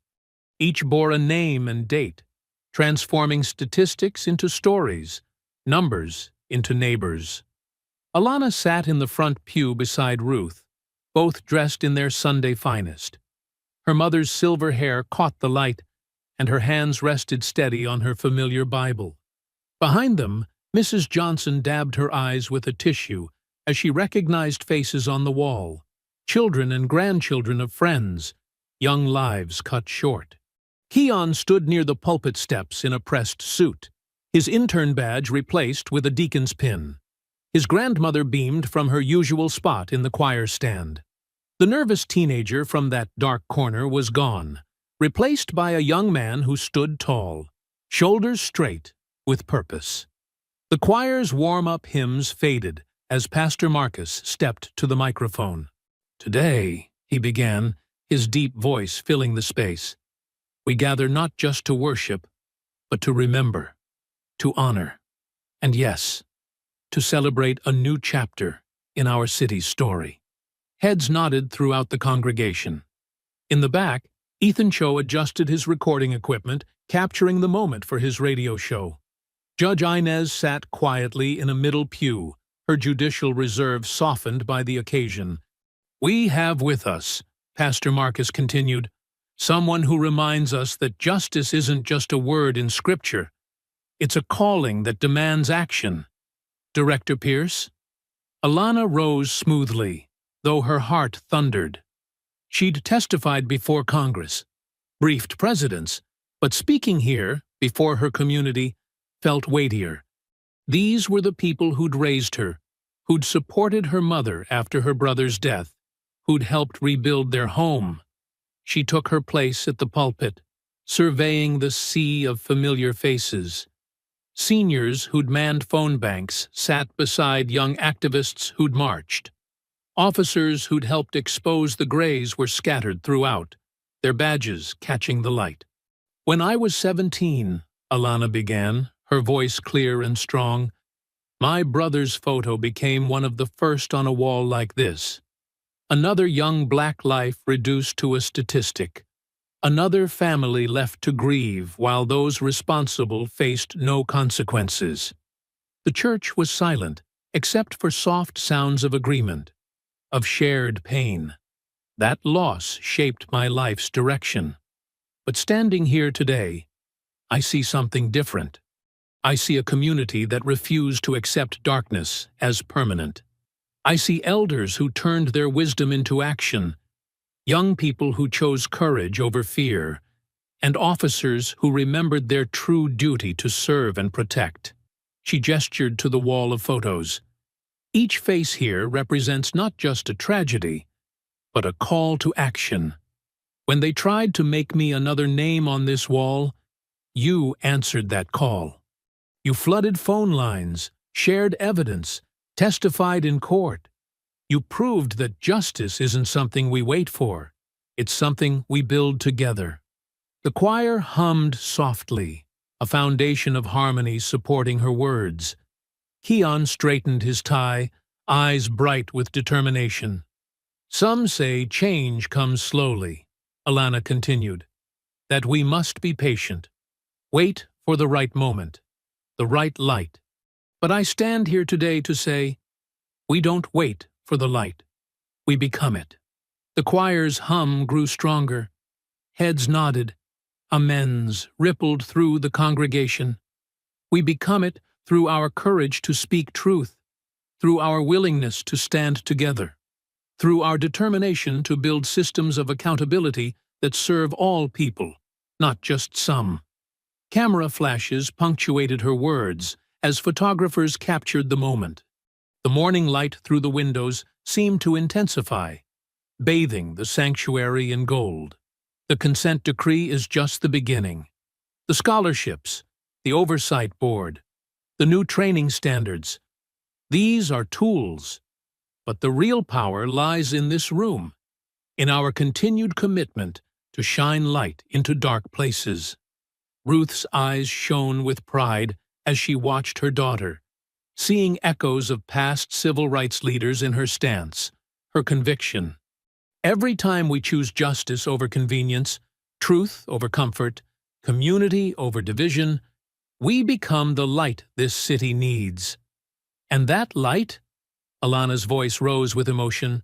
Each bore a name and date, transforming statistics into stories, numbers into neighbors. Alana sat in the front pew beside Ruth, both dressed in their Sunday finest. Her mother's silver hair caught the light, and her hands rested steady on her familiar Bible. Behind them, Mrs. Johnson dabbed her eyes with a tissue as she recognized faces on the wall, children and grandchildren of friends, young lives cut short. Keon stood near the pulpit steps in a pressed suit, his intern badge replaced with a deacon's pin. His grandmother beamed from her usual spot in the choir stand. The nervous teenager from that dark corner was gone, replaced by a young man who stood tall, shoulders straight, with purpose. The choir's warm-up hymns faded as Pastor Marcus stepped to the microphone. "Today," he began, his deep voice filling the space, "we gather not just to worship, but to remember, to honor, and yes, to celebrate a new chapter in our city's story." Heads nodded throughout the congregation. In the back, Ethan Cho adjusted his recording equipment, capturing the moment for his radio show. Judge Inez sat quietly in a middle pew, her judicial reserve softened by the occasion. "We have with us," Pastor Marcus continued, "someone who reminds us that justice isn't just a word in Scripture. It's a calling that demands action." "Director Pierce?" Alana rose smoothly, though her heart thundered. She'd testified before Congress, briefed presidents, but speaking here, before her community, felt weightier. These were the people who'd raised her, who'd supported her mother after her brother's death, who'd helped rebuild their home. She took her place at the pulpit, surveying the sea of familiar faces. Seniors who'd manned phone banks sat beside young activists who'd marched. Officers who'd helped expose the grays were scattered throughout, their badges catching the light. "When I was 17, Alana began, her voice clear and strong, my brother's photo became one of the first on a wall like this. Another young black life reduced to a statistic. Another family left to grieve while those responsible faced no consequences. The church was silent, except for soft sounds of agreement, of shared pain. That loss shaped my life's direction. But standing here today, I see something different. I see a community that refused to accept darkness as permanent. I see elders who turned their wisdom into action, young people who chose courage over fear, and officers who remembered their true duty to serve and protect. She gestured to the wall of photos. Each face here represents not just a tragedy, but a call to action. When they tried to make me another name on this wall, you answered that call. You flooded phone lines, shared evidence, testified in court. You proved that justice isn't something we wait for. It's something we build together. The choir hummed softly, a foundation of harmony supporting her words. Keon straightened his tie, eyes bright with determination. Some say change comes slowly, Alana continued, that we must be patient. Wait for the right moment, the right light. But I stand here today to say, we don't wait for the light. We become it. The choir's hum grew stronger. Heads nodded. Amens rippled through the congregation. We become it through our courage to speak truth, through our willingness to stand together, through our determination to build systems of accountability that serve all people, not just some. Camera flashes punctuated her words as photographers captured the moment. The morning light through the windows seemed to intensify, bathing the sanctuary in gold. The consent decree is just the beginning. The scholarships, the oversight board, the new training standards. These are tools, but the real power lies in this room, in our continued commitment to shine light into dark places. Ruth's eyes shone with pride as she watched her daughter, seeing echoes of past civil rights leaders in her stance, her conviction. Every time we choose justice over convenience, truth over comfort, community over division, we become the light this city needs. And that light, Alana's voice rose with emotion,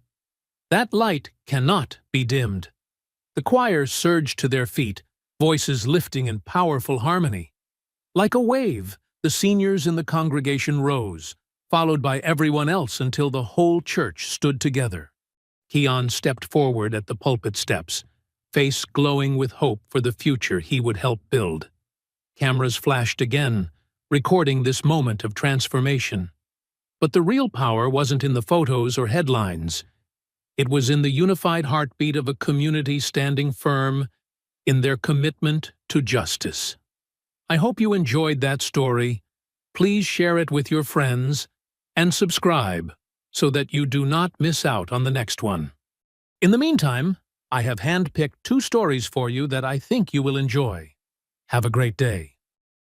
that light cannot be dimmed. The choir surged to their feet, voices lifting in powerful harmony. Like a wave, the seniors in the congregation rose, followed by everyone else until the whole church stood together. Keon stepped forward at the pulpit steps, face glowing with hope for the future he would help build. Cameras flashed again, recording this moment of transformation. But the real power wasn't in the photos or headlines. It was in the unified heartbeat of a community standing firm in their commitment to justice. I hope you enjoyed that story. Please share it with your friends and subscribe so that you do not miss out on the next one. In the meantime, I have handpicked 2 stories for you that I think you will enjoy. Have a great day.